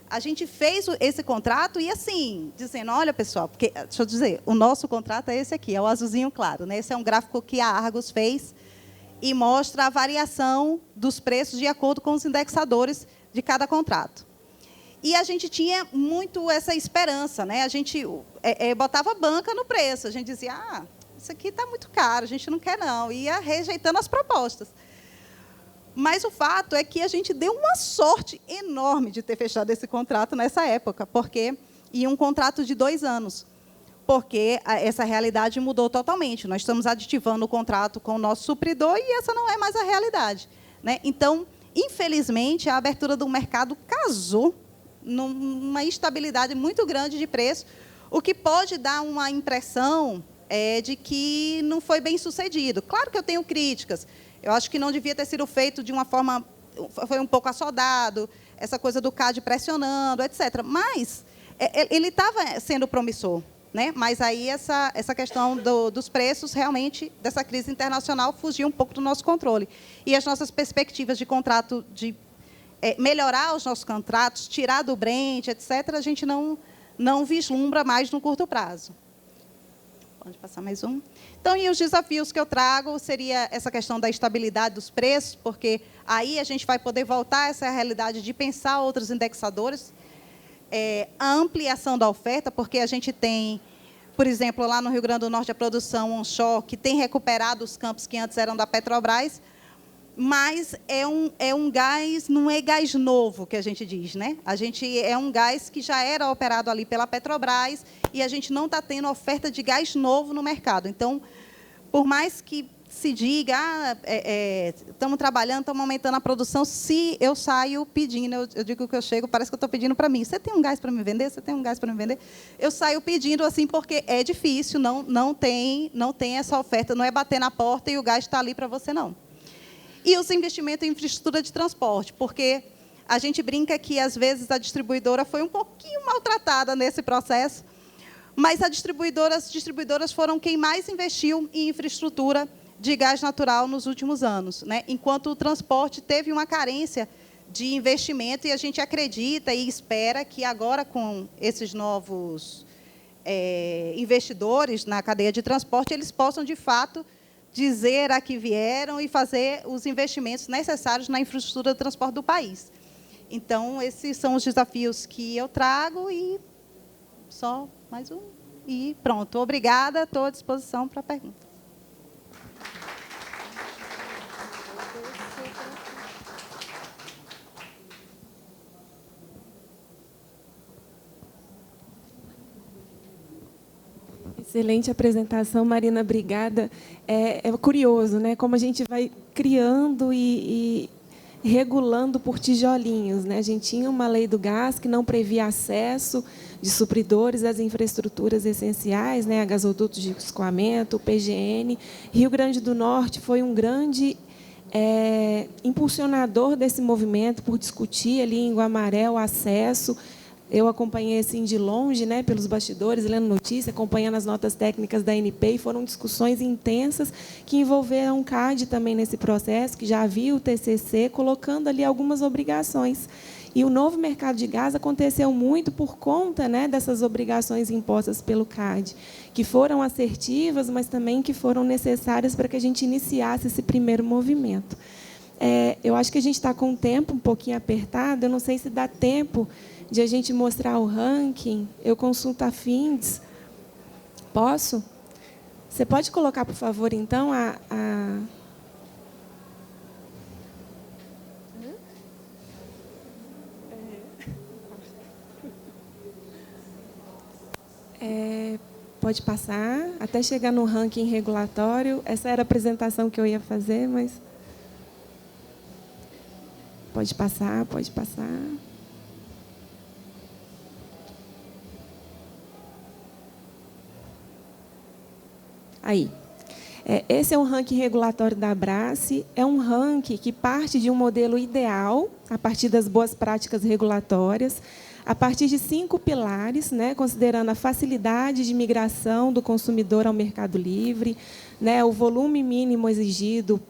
A gente fez esse contrato e, assim, dizendo, olha, pessoal, porque, deixa eu dizer, o nosso contrato é esse aqui, é o azulzinho claro. Né? Esse é um gráfico que a Argos fez e mostra a variação dos preços de acordo com os indexadores de cada contrato. E a gente tinha muito essa esperança, né? A gente botava banca no preço. A gente dizia, isso aqui está muito caro, a gente não quer, não. Ia rejeitando as propostas. Mas o fato é que a gente deu uma sorte enorme de ter fechado esse contrato nessa época, e um contrato de 2 anos, porque essa realidade mudou totalmente. Nós estamos aditivando o contrato com o nosso supridor e essa não é mais a realidade. Né? Então, infelizmente, a abertura do mercado casou numa instabilidade muito grande de preço, o que pode dar uma impressão de que não foi bem sucedido. Claro que eu tenho críticas. Eu acho que não devia ter sido feito de uma forma... Foi um pouco assodado, essa coisa do CAD pressionando, etc. Mas ele estava sendo promissor. Né? Mas aí essa questão dos preços, realmente, dessa crise internacional, fugiu um pouco do nosso controle. E as nossas perspectivas de contrato, de melhorar os nossos contratos, tirar do Brent, etc., a gente não vislumbra mais no curto prazo. Pode passar mais um. Então, e os desafios que eu trago seria essa questão da estabilidade dos preços, porque aí a gente vai poder voltar a essa realidade de pensar outros indexadores, a ampliação da oferta, porque a gente tem, por exemplo, lá no Rio Grande do Norte, a produção onshore, que tem recuperado os campos que antes eram da Petrobras, mas é um gás, não é gás novo, que a gente diz. Né? É um gás que já era operado ali pela Petrobras e a gente não está tendo oferta de gás novo no mercado. Então, por mais que se diga, estamos trabalhando, estamos aumentando a produção, se eu saio pedindo, eu digo que eu chego, parece que eu estou pedindo para mim, você tem um gás para me vender? Você tem um gás para me vender? Eu saio pedindo assim, porque é difícil, não tem essa oferta, não é bater na porta e o gás está ali para você, não. E os investimentos em infraestrutura de transporte, porque a gente brinca que, às vezes, a distribuidora foi um pouquinho maltratada nesse processo, mas as distribuidoras foram quem mais investiu em infraestrutura de gás natural nos últimos anos, né? Enquanto o transporte teve uma carência de investimento, e a gente acredita e espera que agora, com esses novos investidores na cadeia de transporte, eles possam, de fato, dizer a que vieram e fazer os investimentos necessários na infraestrutura de transporte do país. Então, esses são os desafios que eu trago e só mais um. E pronto. Obrigada, estou à disposição para perguntas. Excelente apresentação, Marina, obrigada. É curioso, né? Como a gente vai criando e regulando por tijolinhos. Né? A gente tinha uma lei do gás que não previa acesso de supridores às infraestruturas essenciais, né? A gasoduto de escoamento, o PGN. Rio Grande do Norte foi um grande impulsionador desse movimento por discutir ali em Guamaré o acesso. Eu acompanhei assim de longe, né, pelos bastidores, lendo notícia, acompanhando as notas técnicas da ANP, e foram discussões intensas que envolveram o CAD também nesse processo, que já havia o TCC, colocando ali algumas obrigações. E o novo mercado de gás aconteceu muito por conta, né, dessas obrigações impostas pelo CAD, que foram assertivas, mas também que foram necessárias para que a gente iniciasse esse primeiro movimento. Eu acho que a gente está com o tempo um pouquinho apertado, eu não sei se dá tempo de a gente mostrar o ranking. Eu consulto a Fins. Posso? Você pode colocar, por favor, então, pode passar, até chegar no ranking regulatório. Essa era a apresentação que eu ia fazer, mas... Pode passar, pode passar. Aí. Esse é um ranking regulatório da Abrace. É um ranking que parte de um modelo ideal, a partir das boas práticas regulatórias, a partir de 5 pilares, né, considerando a facilidade de migração do consumidor ao mercado livre, né, o volume mínimo exigido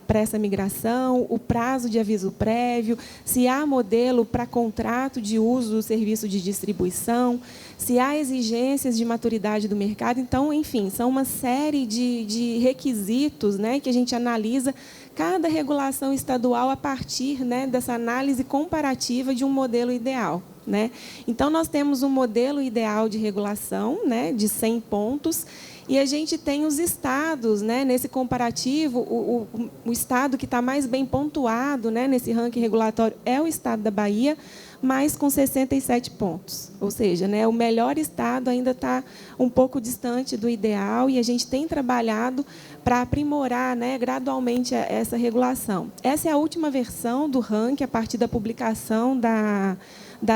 para essa migração, o prazo de aviso prévio, se há modelo para contrato de uso do serviço de distribuição, se há exigências de maturidade do mercado. Então, enfim, são uma série de requisitos, né, que a gente analisa cada regulação estadual a partir, né, dessa análise comparativa de um modelo ideal. Né? Então, nós temos um modelo ideal de regulação, né, de 100 pontos, e a gente tem os estados, né, nesse comparativo. O estado que está mais bem pontuado, né, nesse ranking regulatório é o estado da Bahia, mas com 67 pontos. Ou seja, né, o melhor estado ainda está um pouco distante do ideal, e a gente tem trabalhado para aprimorar, né, gradualmente essa regulação. Essa é a última versão do ranking, a partir da publicação da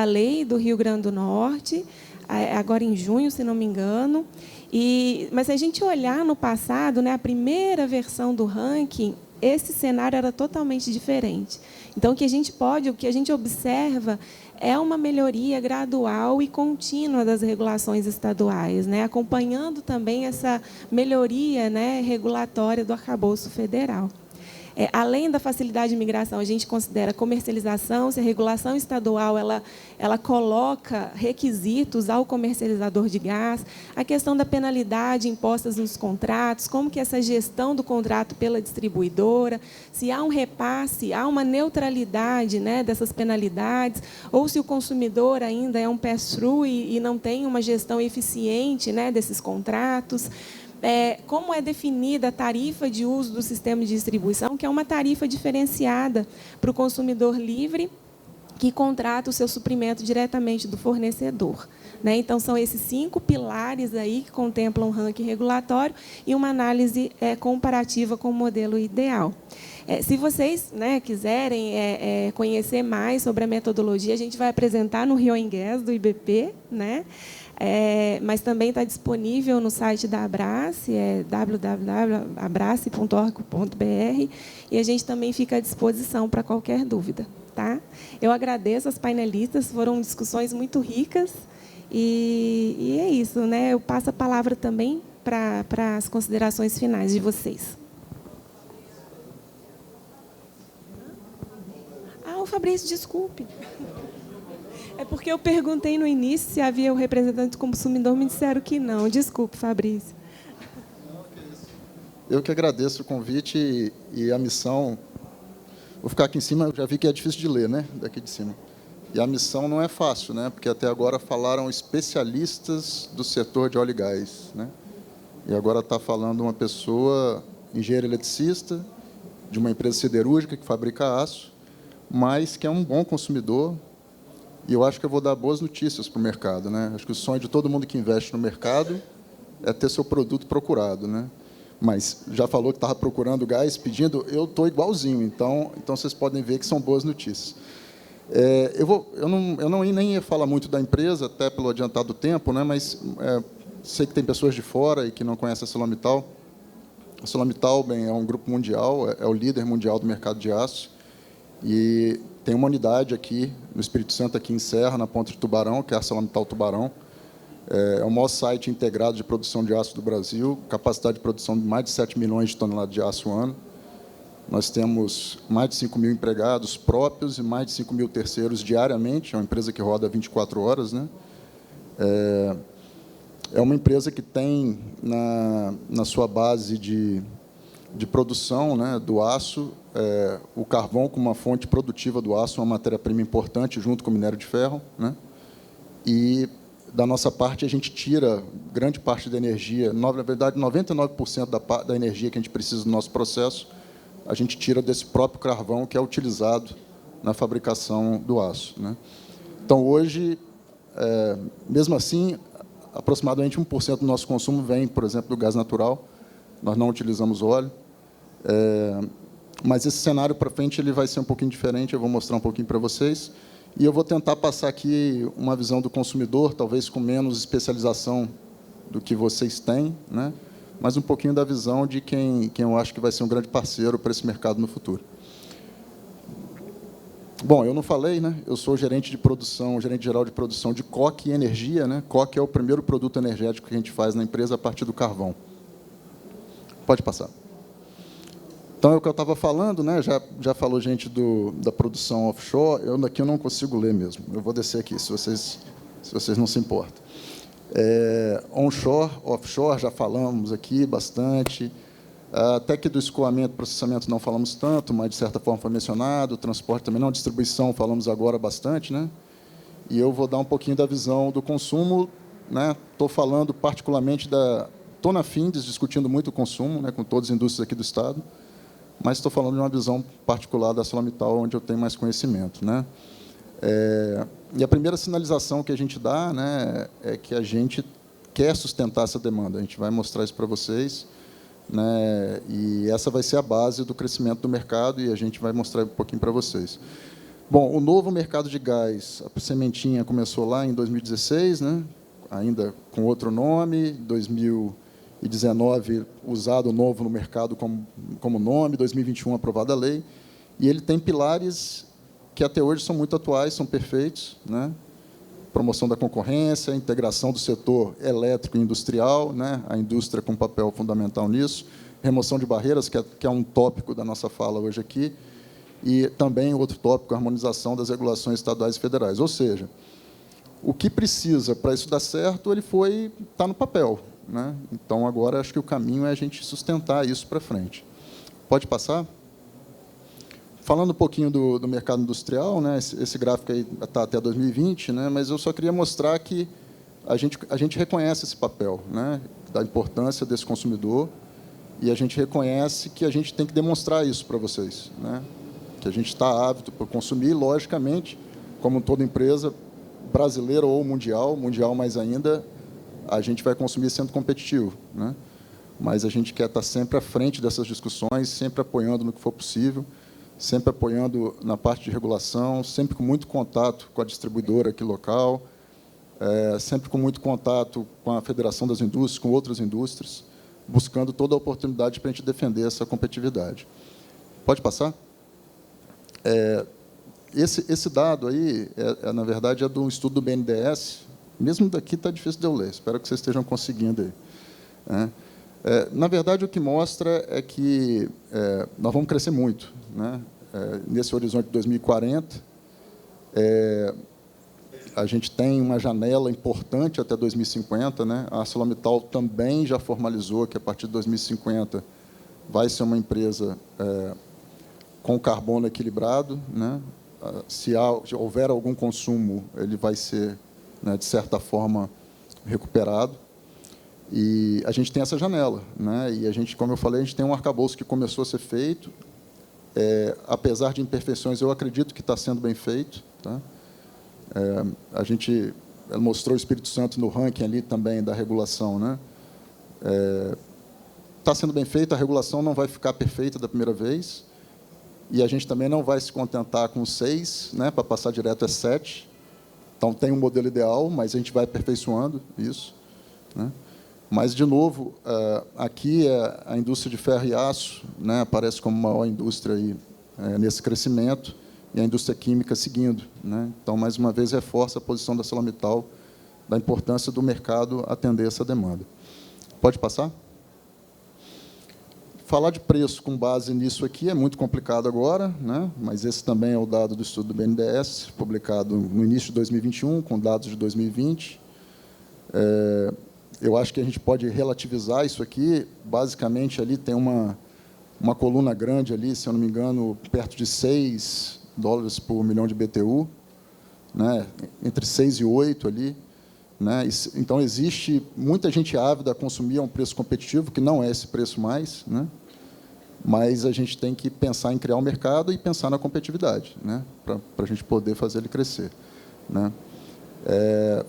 lei do Rio Grande do Norte, agora em junho, se não me engano. Mas se a gente olhar no passado, né, a primeira versão do ranking, esse cenário era totalmente diferente. Então, o que a gente observa é uma melhoria gradual e contínua das regulações estaduais, né, acompanhando também essa melhoria, né, regulatória do arcabouço federal. Além da facilidade de migração, a gente considera comercialização. Se a regulação estadual ela coloca requisitos ao comercializador de gás, a questão da penalidade impostas nos contratos, como que essa gestão do contrato pela distribuidora, se há um repasse, há uma neutralidade, né, dessas penalidades, ou se o consumidor ainda é um pass-through e não tem uma gestão eficiente, né, desses contratos. Como é definida a tarifa de uso do sistema de distribuição, que é uma tarifa diferenciada para o consumidor livre que contrata o seu suprimento diretamente do fornecedor. Né? Então, são esses 5 pilares aí que contemplam um ranking regulatório e uma análise comparativa com o modelo ideal. Se vocês, né, quiserem conhecer mais sobre a metodologia, a gente vai apresentar no Rio Engues do IBP, né? Mas também está disponível no site da Abrace, www.abrace.org.br, e a gente também fica à disposição para qualquer dúvida. Tá? Eu agradeço as painelistas, foram discussões muito ricas, e é isso. Né? Eu passo a palavra também para as considerações finais de vocês. O Fabrício, desculpe. É porque eu perguntei no início se havia o representante do consumidor, me disseram que não. Desculpe, Fabrício. Eu que agradeço o convite e a missão. Vou ficar aqui em cima, eu já vi que é difícil de ler, né? Daqui de cima. E a missão não é fácil, né? Porque até agora falaram especialistas do setor de óleo e gás, né? E agora está falando uma pessoa, engenheiro eletricista, de uma empresa siderúrgica que fabrica aço, mas que é um bom consumidor. E eu acho que eu vou dar boas notícias para o mercado, né? Acho que o sonho de todo mundo que investe no mercado é ter seu produto procurado, né? Mas já falou que estava procurando gás, pedindo, eu estou igualzinho. Então vocês podem ver que são boas notícias. Eu não nem ia falar muito da empresa, até pelo adiantado tempo, né? Mas sei que tem pessoas de fora e que não conhecem a ArcelorMittal. A ArcelorMittal, bem, é um grupo mundial, é o líder mundial do mercado de aço. E tem uma unidade aqui no Espírito Santo, aqui em Serra, na Ponta de Tubarão, que é a ArcelorMittal Tubarão. É o maior site integrado de produção de aço do Brasil, capacidade de produção de mais de 7 milhões de toneladas de aço ano. Nós temos mais de 5 mil empregados próprios e mais de 5 mil terceiros diariamente. É uma empresa que roda 24 horas. Né? É uma empresa que tem, na sua base de produção, né, do aço, o carvão como uma fonte produtiva do aço, uma matéria-prima importante, junto com o minério de ferro, né? E, da nossa parte, a gente tira grande parte da energia, na verdade, 99% da energia que a gente precisa do nosso processo, a gente tira desse próprio carvão que é utilizado na fabricação do aço, né? Então, hoje, mesmo assim, aproximadamente 1% do nosso consumo vem, por exemplo, do gás natural. Nós não utilizamos óleo. Mas esse cenário para frente ele vai ser um pouquinho diferente, eu vou mostrar um pouquinho para vocês. E eu vou tentar passar aqui uma visão do consumidor, talvez com menos especialização do que vocês têm, né? Mas um pouquinho da visão de quem eu acho que vai ser um grande parceiro para esse mercado no futuro. Bom, eu não falei, né? Eu sou gerente geral de produção de coque e energia, né? Coque é o primeiro produto energético que a gente faz na empresa a partir do carvão. Pode passar. Então, é o que eu estava falando, né? Já falou gente da produção offshore, aqui eu não consigo ler mesmo. Eu vou descer aqui, se vocês não se importam. Onshore, offshore, já falamos aqui bastante. Até que do escoamento e processamento não falamos tanto, mas, de certa forma, foi mencionado. Transporte também não. Distribuição falamos agora bastante, né? E eu vou dar um pouquinho da visão do consumo, né? Estou falando particularmente Estou na Findes, discutindo muito o consumo, né, com todas as indústrias aqui do Estado, mas estou falando de uma visão particular da ArcelorMittal, onde eu tenho mais conhecimento, né? E a primeira sinalização que a gente dá, né, é que a gente quer sustentar essa demanda. A gente vai mostrar isso para vocês, né, e essa vai ser a base do crescimento do mercado, e a gente vai mostrar um pouquinho para vocês. Bom, o novo mercado de gás, a sementinha começou lá em 2016, né, ainda com outro nome, 2019 usado novo no mercado como nome, 2021 aprovada a lei, e ele tem pilares que até hoje são muito atuais, são perfeitos, né? Promoção da concorrência, integração do setor elétrico e industrial, né? A indústria com um papel fundamental nisso, remoção de barreiras, que é um tópico da nossa fala hoje aqui, e também outro tópico, a harmonização das regulações estaduais e federais. Ou seja, o que precisa para isso dar certo, está no papel, né? Então, agora, acho que o caminho é a gente sustentar isso para frente. Pode passar? Falando um pouquinho do mercado industrial, né? Esse gráfico aí está até 2020, né? Mas eu só queria mostrar que a gente reconhece esse papel, né? Da importância desse consumidor, e a gente reconhece que a gente tem que demonstrar isso para vocês, né? Que a gente está apto para consumir, logicamente, como toda empresa, brasileira ou mundial mais ainda, a gente vai consumir sendo competitivo, né? Mas a gente quer estar sempre à frente dessas discussões, sempre apoiando no que for possível, sempre apoiando na parte de regulação, sempre com muito contato com a distribuidora aqui local, sempre com muito contato com a Federação das Indústrias, com outras indústrias, buscando toda a oportunidade para a gente defender essa competitividade. Pode passar? Esse dado aí, na verdade, é de um estudo do BNDES. Mesmo daqui está difícil de eu ler, espero que vocês estejam conseguindo aí, né? Na verdade, o que mostra é que nós vamos crescer muito, né? Nesse horizonte de 2040, a gente tem uma janela importante até 2050, né? A ArcelorMittal também já formalizou que, a partir de 2050, vai ser uma empresa com carbono equilibrado, né? Se houver algum consumo, ele vai ser, né, de certa forma, recuperado. E a gente tem essa janela, né? E a gente, como eu falei, a gente tem um arcabouço que começou a ser feito. Apesar de imperfeições, eu acredito que está sendo bem feito, tá? A gente mostrou o Espírito Santo no ranking ali também da regulação, né? Está sendo bem feito, a regulação não vai ficar perfeita da primeira vez, e a gente também não vai se contentar com 6, né? Para passar direto é 7. Então, tem um modelo ideal, mas a gente vai aperfeiçoando isso, né? Mas, de novo, aqui a indústria de ferro e aço, né, aparece como maior indústria aí, nesse crescimento, e a indústria química seguindo, né? Então, mais uma vez, reforça a posição da ArcelorMittal, da importância do mercado atender essa demanda. Pode passar? Falar de preço com base nisso aqui é muito complicado agora, né? Mas esse também é o dado do estudo do BNDES, publicado no início de 2021, com dados de 2020. Eu acho que a gente pode relativizar isso aqui. Basicamente, ali tem uma coluna grande ali, se eu não me engano, perto de $6 por milhão de BTU, né? Entre 6 e 8 ali. Né? Então, existe muita gente ávida a consumir a um preço competitivo, que não é esse preço mais, né? Mas a gente tem que pensar em criar um mercado e pensar na competitividade, né? Para a gente poder fazer ele crescer. Né?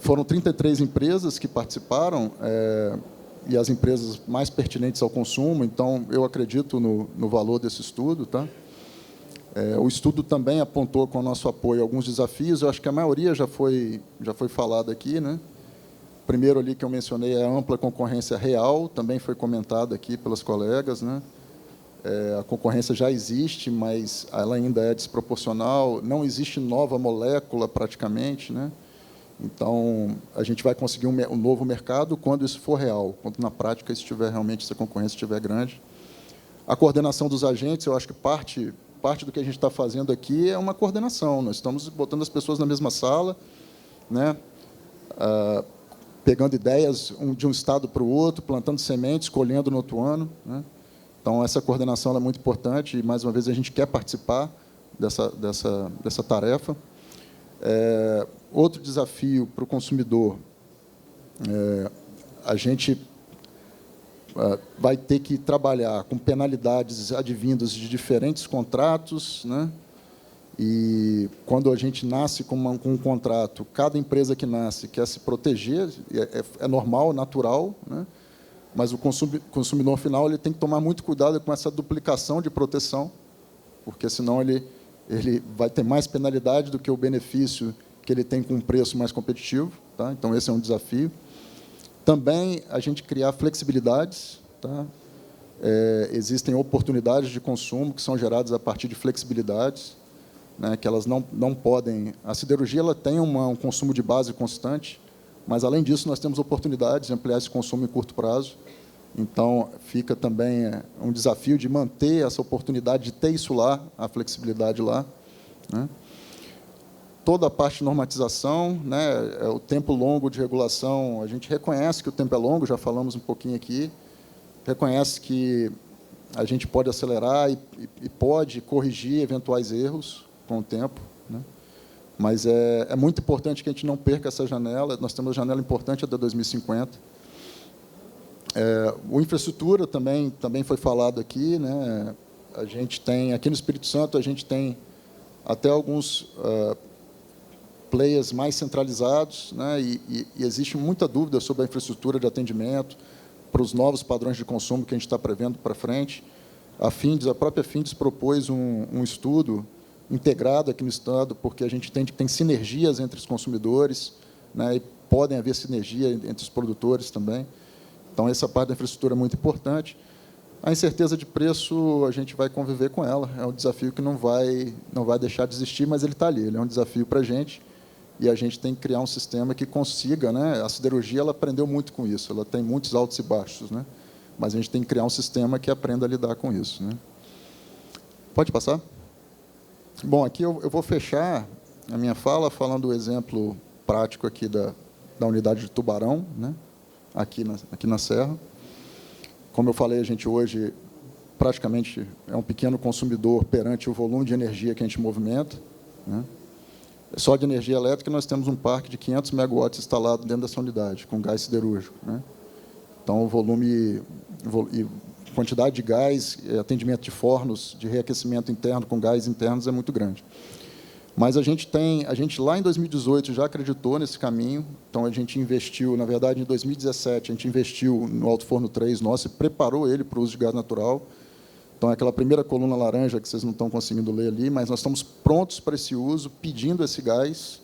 Foram 33 empresas que participaram, e as empresas mais pertinentes ao consumo, então, eu acredito no valor desse estudo. Tá? O estudo também apontou, com o nosso apoio, alguns desafios, eu acho que a maioria já foi falada aqui. Né? O primeiro ali que eu mencionei é a ampla concorrência real, também foi comentado aqui pelas colegas. Né? A concorrência já existe, mas ela ainda é desproporcional, não existe nova molécula praticamente. Né? Então, a gente vai conseguir um novo mercado quando isso for real, quando na prática realmente essa concorrência estiver grande. A coordenação dos agentes, eu acho que parte do que a gente está fazendo aqui é uma coordenação. Nós estamos botando as pessoas na mesma sala, né? Pegando ideias de um estado para o outro, plantando sementes, colhendo no outro ano. Né? Então, essa coordenação é muito importante e, mais uma vez, a gente quer participar dessa tarefa. Outro desafio para o consumidor, a gente vai ter que trabalhar com penalidades advindas de diferentes contratos. Né? E, quando a gente nasce com um contrato, cada empresa que nasce quer se proteger, é normal, natural, né? Mas o consumidor final ele tem que tomar muito cuidado com essa duplicação de proteção, porque, senão, ele vai ter mais penalidade do que o benefício que ele tem com um preço mais competitivo. Tá? Então, esse é um desafio. Também, a gente criar flexibilidades. Tá? Existem oportunidades de consumo que são geradas a partir de flexibilidades, né, que elas não podem... A siderurgia ela tem um consumo de base constante, mas, além disso, nós temos oportunidades de ampliar esse consumo em curto prazo. Então, fica também um desafio de manter essa oportunidade de ter isso lá, a flexibilidade lá. Né? Toda a parte de normatização, né, o tempo longo de regulação, a gente reconhece que o tempo é longo, já falamos um pouquinho aqui, reconhece que a gente pode acelerar e pode corrigir eventuais erros com o tempo. Né? Mas é muito importante que a gente não perca essa janela. Nós temos uma janela importante até 2050. O infraestrutura também foi falado aqui. Né? A gente tem, aqui no Espírito Santo, a gente tem até alguns players mais centralizados, né? E existe muita dúvida sobre a infraestrutura de atendimento para os novos padrões de consumo que a gente está prevendo para frente. A própria Findes propôs um estudo integrado aqui no Estado, porque a gente entende que tem sinergias entre os consumidores, né, e podem haver sinergia entre os produtores também. Então, essa parte da infraestrutura é muito importante. A incerteza de preço, a gente vai conviver com ela. É um desafio que não vai deixar de existir, mas ele está ali. Ele é um desafio para a gente, e a gente tem que criar um sistema que consiga... Né, a siderurgia ela aprendeu muito com isso, ela tem muitos altos e baixos, né, mas a gente tem que criar um sistema que aprenda a lidar com isso. Né. Pode passar? Bom, aqui eu vou fechar a minha fala falando do exemplo prático aqui da unidade de Tubarão, né, aqui na Serra. Como eu falei, a gente hoje praticamente é um pequeno consumidor perante o volume de energia que a gente movimenta. Né. Só de energia elétrica nós temos um parque de 500 megawatts instalado dentro dessa unidade, com gás siderúrgico. Né. Então, o volume e quantidade de gás, atendimento de fornos de reaquecimento interno com gás internos é muito grande. Mas a gente lá em 2018 já acreditou nesse caminho, então a gente investiu, na verdade, em 2017, a gente investiu no Alto Forno 3 nosso e preparou ele para o uso de gás natural. Então, é aquela primeira coluna laranja que vocês não estão conseguindo ler ali, mas nós estamos prontos para esse uso, pedindo esse gás.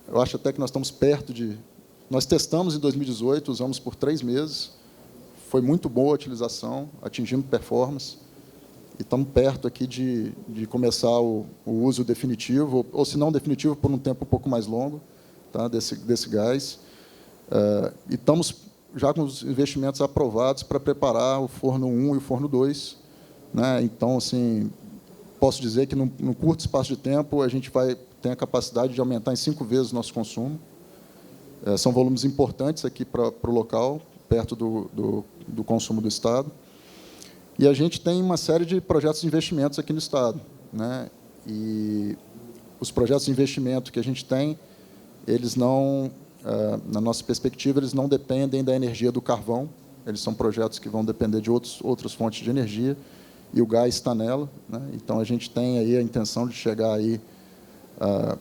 Eu acho até que nós estamos perto de... Nós testamos em 2018, usamos por 3 meses, foi muito boa a utilização, atingindo performance, e estamos perto aqui de começar o uso definitivo, ou se não definitivo, por um tempo um pouco mais longo, tá, desse gás. E estamos já com os investimentos aprovados para preparar o forno 1 e o forno 2. Né? Então, assim, posso dizer que, num curto espaço de tempo, a gente tem a capacidade de aumentar em 5 vezes o nosso consumo. São volumes importantes aqui para o local, perto do consumo do Estado. E a gente tem uma série de projetos de investimentos aqui no Estado, né? E os projetos de investimento que a gente tem, eles não, na nossa perspectiva, eles não dependem da energia do carvão, eles são projetos que vão depender de outras fontes de energia, e o gás está nela, né? Então, a gente tem aí a intenção de chegar aí a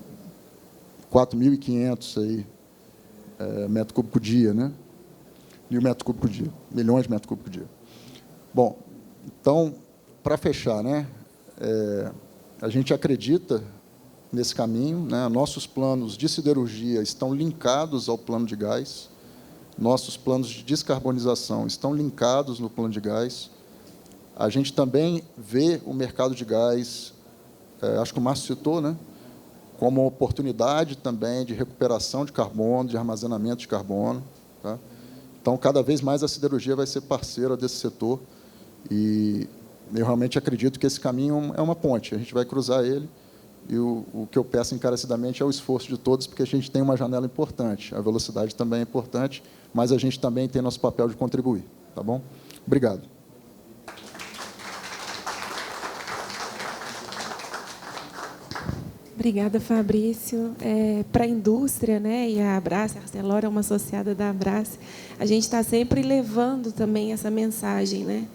4.500 aí, metro cúbico por dia, né? 1.000 metros cúbicos por dia, milhões de metros cúbicos por dia. Bom, então, para fechar, né, a gente acredita nesse caminho, né? Nossos planos de siderurgia estão linkados ao plano de gás, nossos planos de descarbonização estão linkados no plano de gás. A gente também vê o mercado de gás, acho que o Márcio citou, né, como uma oportunidade também de recuperação de carbono, de armazenamento de carbono. Tá? Então, cada vez mais a siderurgia vai ser parceira desse setor, e eu realmente acredito que esse caminho é uma ponte, a gente vai cruzar ele, e o que eu peço encarecidamente é o esforço de todos, porque a gente tem uma janela importante, a velocidade também é importante, mas a gente também tem nosso papel de contribuir. Tá bom? Obrigado. Obrigada, Fabrício. Para a indústria, né, e a Abrace, a Arcelor é uma associada da Abrace, a gente está sempre levando também essa mensagem, né?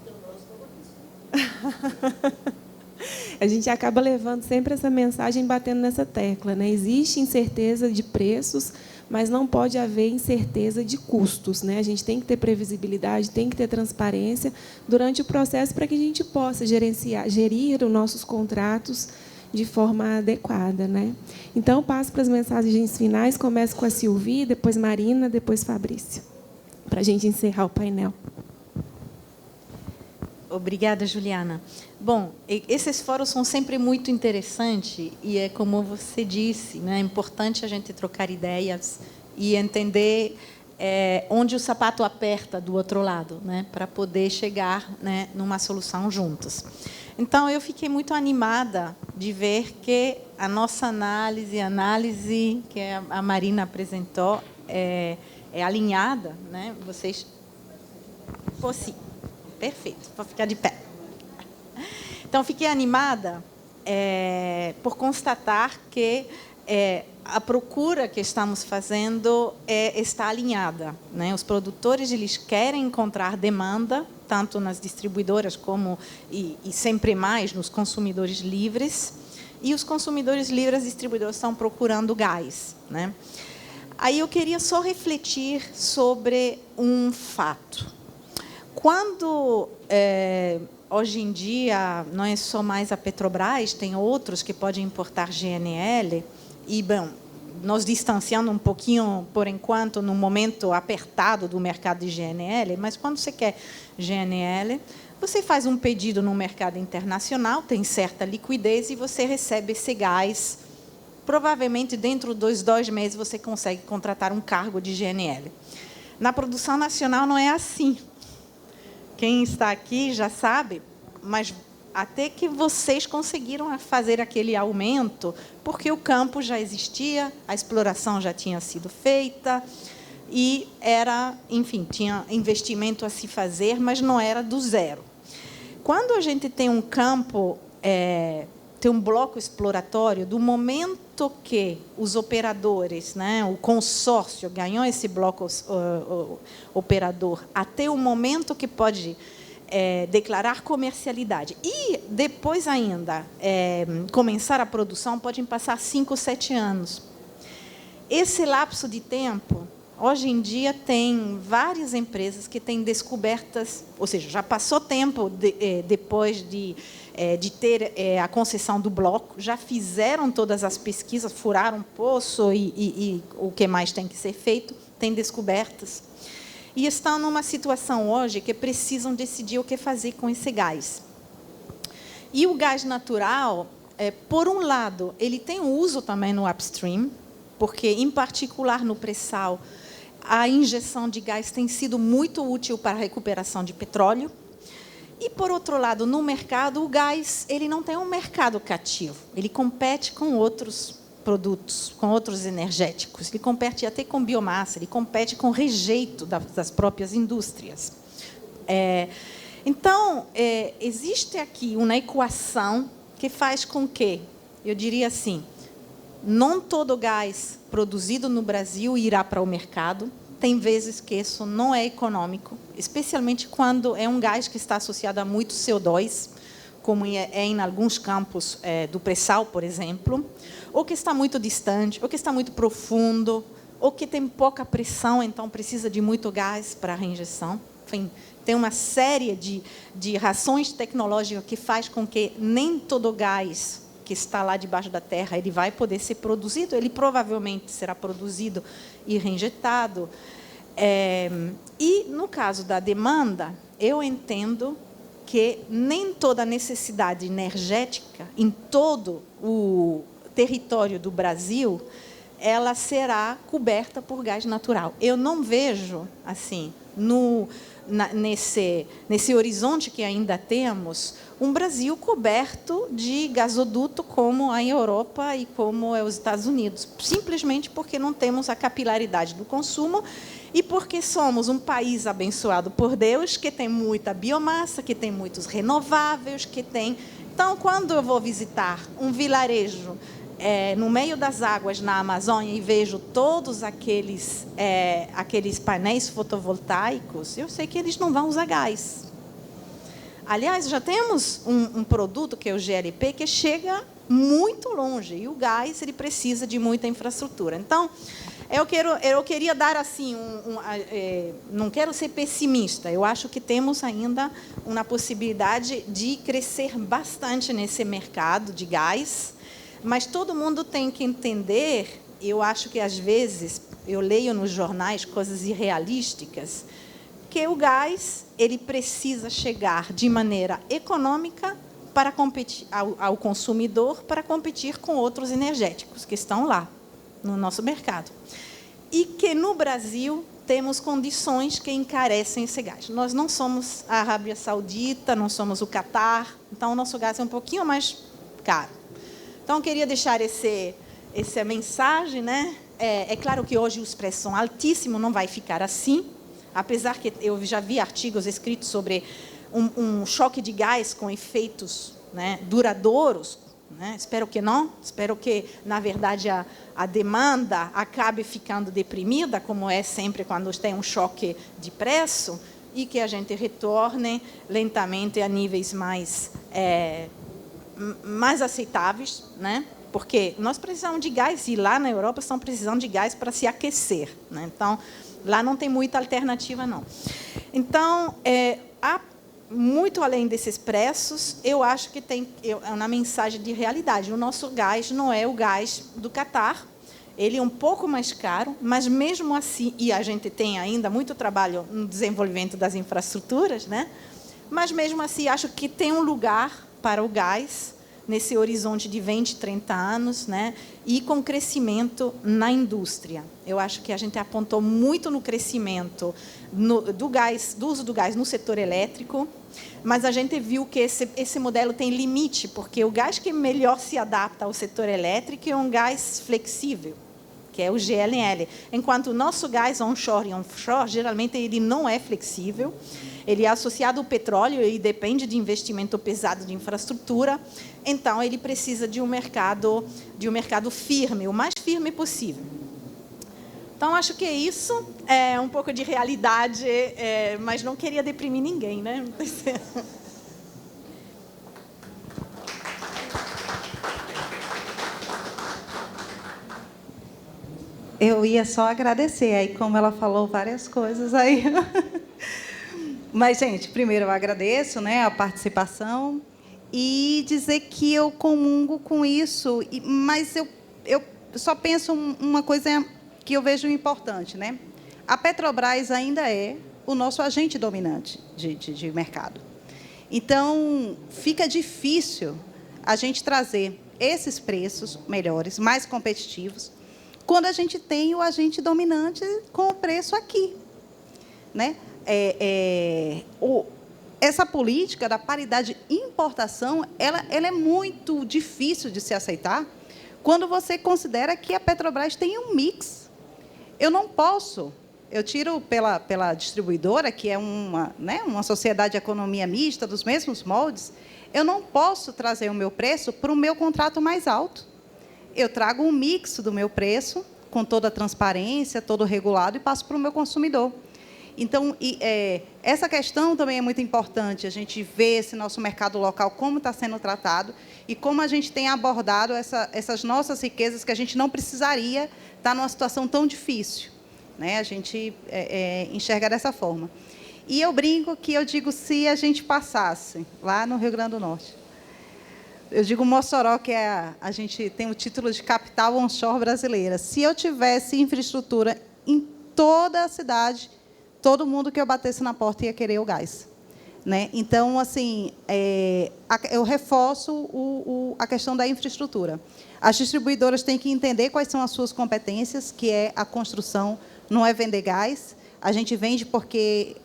A gente acaba levando sempre essa mensagem, batendo nessa tecla, né? Existe incerteza de preços, mas não pode haver incerteza de custos, né? A gente tem que ter previsibilidade, tem que ter transparência durante o processo para que a gente possa gerir os nossos contratos de forma adequada, né? Então, passo para as mensagens finais, começo com a Silvia, depois Marina, depois Fabrício, para a gente encerrar o painel. Obrigada, Juliana. Bom, esses fóruns são sempre muito interessantes e é como você disse, né? É importante a gente trocar ideias e entender onde o sapato aperta do outro lado, né? Para poder chegar, né, numa solução juntos. Então, eu fiquei muito animada de ver que a nossa análise que a Marina apresentou é alinhada, né? Vocês... Sim, perfeito, vou ficar de pé. Então, fiquei animada por constatar que a procura que estamos fazendo está alinhada, né? Os produtores, eles querem encontrar demanda, tanto nas distribuidoras como, e sempre mais, nos consumidores livres. E os consumidores livres, distribuidores, estão procurando gás, né? Aí eu queria só refletir sobre um fato. Quando, hoje em dia, não é só mais a Petrobras, tem outros que podem importar GNL, e, bom, nos distanciando um pouquinho, por enquanto, no momento apertado do mercado de GNL, mas quando você quer GNL, você faz um pedido no mercado internacional, tem certa liquidez e você recebe esse gás. Provavelmente, dentro dos 2 meses, você consegue contratar um cargo de GNL. Na produção nacional não é assim. Quem está aqui já sabe, mas até que vocês conseguiram fazer aquele aumento, porque o campo já existia, a exploração já tinha sido feita, e era, enfim, tinha investimento a se fazer, mas não era do zero. Quando a gente tem um campo, tem um bloco exploratório, do momento que os operadores, né, o consórcio ganhou esse bloco operador, até o momento que pode declarar comercialidade e depois ainda começar a produção, podem passar 5 ou 7 anos. Esse lapso de tempo, hoje em dia, tem várias empresas que têm descobertas, ou seja, já passou tempo depois de ter a concessão do bloco, já fizeram todas as pesquisas, furaram um poço e o que mais tem que ser feito, tem descobertas. E estão numa situação hoje que precisam decidir o que fazer com esse gás. E o gás natural, por um lado, ele tem um uso também no upstream, porque, em particular, no pré-sal, a injeção de gás tem sido muito útil para a recuperação de petróleo. E, por outro lado, no mercado, o gás ele não tem um mercado cativo. Ele compete com outros produtos, com outros energéticos. Ele compete até com biomassa, ele compete com rejeito das próprias indústrias. Então, existe aqui uma equação que faz com que, eu diria assim, não todo gás produzido no Brasil irá para o mercado. Tem vezes que isso não é econômico, especialmente quando é um gás que está associado a muito CO2, como é em alguns campos do pré-sal, por exemplo, ou que está muito distante, ou que está muito profundo, ou que tem pouca pressão, então precisa de muito gás para a reinjeção. Enfim, tem uma série de razões tecnológicas que faz com que nem todo gás que está lá debaixo da terra ele vai poder ser produzido, ele provavelmente será produzido e reinjetado. E, no caso da demanda, eu entendo que nem toda a necessidade energética em todo o território do Brasil ela será coberta por gás natural. Eu não vejo, assim, nesse horizonte que ainda temos, um Brasil coberto de gasoduto como a Europa e como é os Estados Unidos, simplesmente porque não temos a capilaridade do consumo e porque somos um país abençoado por Deus, que tem muita biomassa, que tem muitos renováveis, que tem... Então, quando eu vou visitar um vilarejo no meio das águas na Amazônia e vejo todos aqueles painéis fotovoltaicos, eu sei que eles não vão usar gás. Aliás, já temos um produto, que é o GLP, que chega muito longe, e o gás ele precisa de muita infraestrutura. Então, eu queria dar assim, não quero ser pessimista, eu acho que temos ainda uma possibilidade de crescer bastante nesse mercado de gás, mas todo mundo tem que entender, eu acho que às vezes eu leio nos jornais coisas irrealísticas, que o gás ele precisa chegar de maneira econômica para competir ao consumidor, para competir com outros energéticos que estão lá no nosso mercado. E que no Brasil temos condições que encarecem esse gás. Nós não somos a Arábia Saudita, não somos o Catar, então o nosso gás é um pouquinho mais caro. Então, eu queria deixar essa mensagem, né? É claro que hoje os preços são altíssimos, não vai ficar assim, apesar que eu já vi artigos escritos sobre um choque de gás com efeitos, né, duradouros, né? Espero que não, espero que, na verdade, a demanda acabe ficando deprimida, como é sempre quando tem um choque de preço, e que a gente retorne lentamente a níveis mais aceitáveis, né? Porque nós precisamos de gás, e lá na Europa estão precisando de gás para se aquecer, né? Então, lá não tem muita alternativa, não. Então, muito além desses preços, eu acho que é uma mensagem de realidade. O nosso gás não é o gás do Catar, ele é um pouco mais caro, mas mesmo assim, e a gente tem ainda muito trabalho no desenvolvimento das infraestruturas, né? Mas mesmo assim, acho que tem um lugar para o gás nesse horizonte de 20, 30 anos, né? E com crescimento na indústria. Eu acho que a gente apontou muito no crescimento do uso do gás no setor elétrico, mas a gente viu que esse modelo tem limite, porque o gás que melhor se adapta ao setor elétrico é um gás flexível, que é o GLL. Enquanto o nosso gás onshore e offshore, geralmente, ele não é flexível, ele é associado ao petróleo e depende de investimento pesado de infraestrutura, então ele precisa de um mercado firme, o mais firme possível. Então, acho que isso é um pouco de realidade, mas não queria deprimir ninguém, né? Eu ia só agradecer, aí como ela falou várias coisas aí. Mas, gente, primeiro eu agradeço, né, a participação e dizer que eu comungo com isso, mas eu só penso uma coisa que eu vejo importante, né? A Petrobras ainda é o nosso agente dominante de mercado. Então, fica difícil a gente trazer esses preços melhores, mais competitivos, quando a gente tem o agente dominante com o preço aqui, né? Essa política da paridade importação, ela é muito difícil de se aceitar quando você considera que a Petrobras tem um mix. Eu não posso eu tiro pela distribuidora, que é uma sociedade de economia mista, dos mesmos moldes, eu não posso trazer o meu preço para o meu contrato mais alto. Eu trago um mix do meu preço, com toda a transparência, todo regulado, e passo para o meu consumidor. Então, essa questão também é muito importante, a gente ver esse nosso mercado local, como está sendo tratado, e como a gente tem abordado essas nossas riquezas, que a gente não precisaria estar numa situação tão difícil, né? A gente enxerga dessa forma. E eu brinco que eu digo, se a gente passasse lá no Rio Grande do Norte, eu digo Mossoró, que a gente tem o título de capital onshore brasileira. Se eu tivesse infraestrutura em toda a cidade, todo mundo que eu batesse na porta ia querer o gás, né? Então, assim, eu reforço a questão da infraestrutura. As distribuidoras têm que entender quais são as suas competências, que é a construção, não é vender gás. A gente vende porque,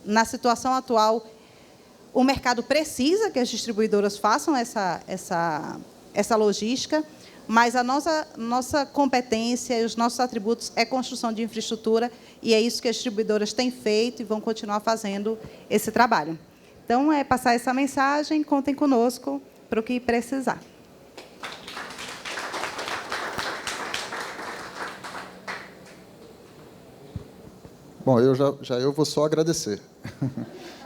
na situação atual, o mercado precisa que as distribuidoras façam essa logística, mas a nossa competência e os nossos atributos é construção de infraestrutura, e é isso que as distribuidoras têm feito e vão continuar fazendo esse trabalho. Então, é passar essa mensagem, contem conosco para o que precisar. Bom, eu vou só agradecer.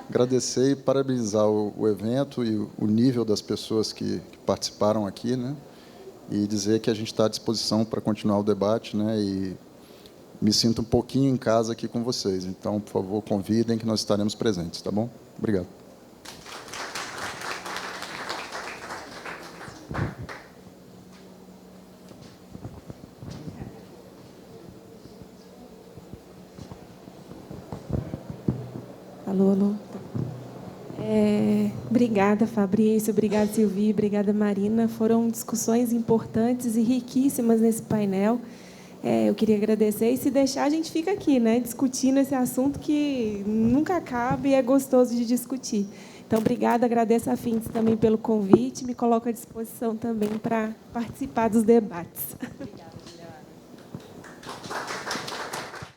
Agradecer e parabenizar o evento e o nível das pessoas que participaram aqui, né? E dizer que a gente está à disposição para continuar o debate, né? E me sinto um pouquinho em casa aqui com vocês. Então, por favor, convidem que nós estaremos presentes, tá bom? Obrigado. Alô, alô. Obrigada, Fabrício, obrigada, Silvia, obrigada, Marina. Foram discussões importantes e riquíssimas nesse painel. Eu queria agradecer, e se deixar, a gente fica aqui, né, discutindo esse assunto que nunca acaba e é gostoso de discutir. Então, obrigada, agradeço a Fins também pelo convite, me coloco à disposição também para participar dos debates.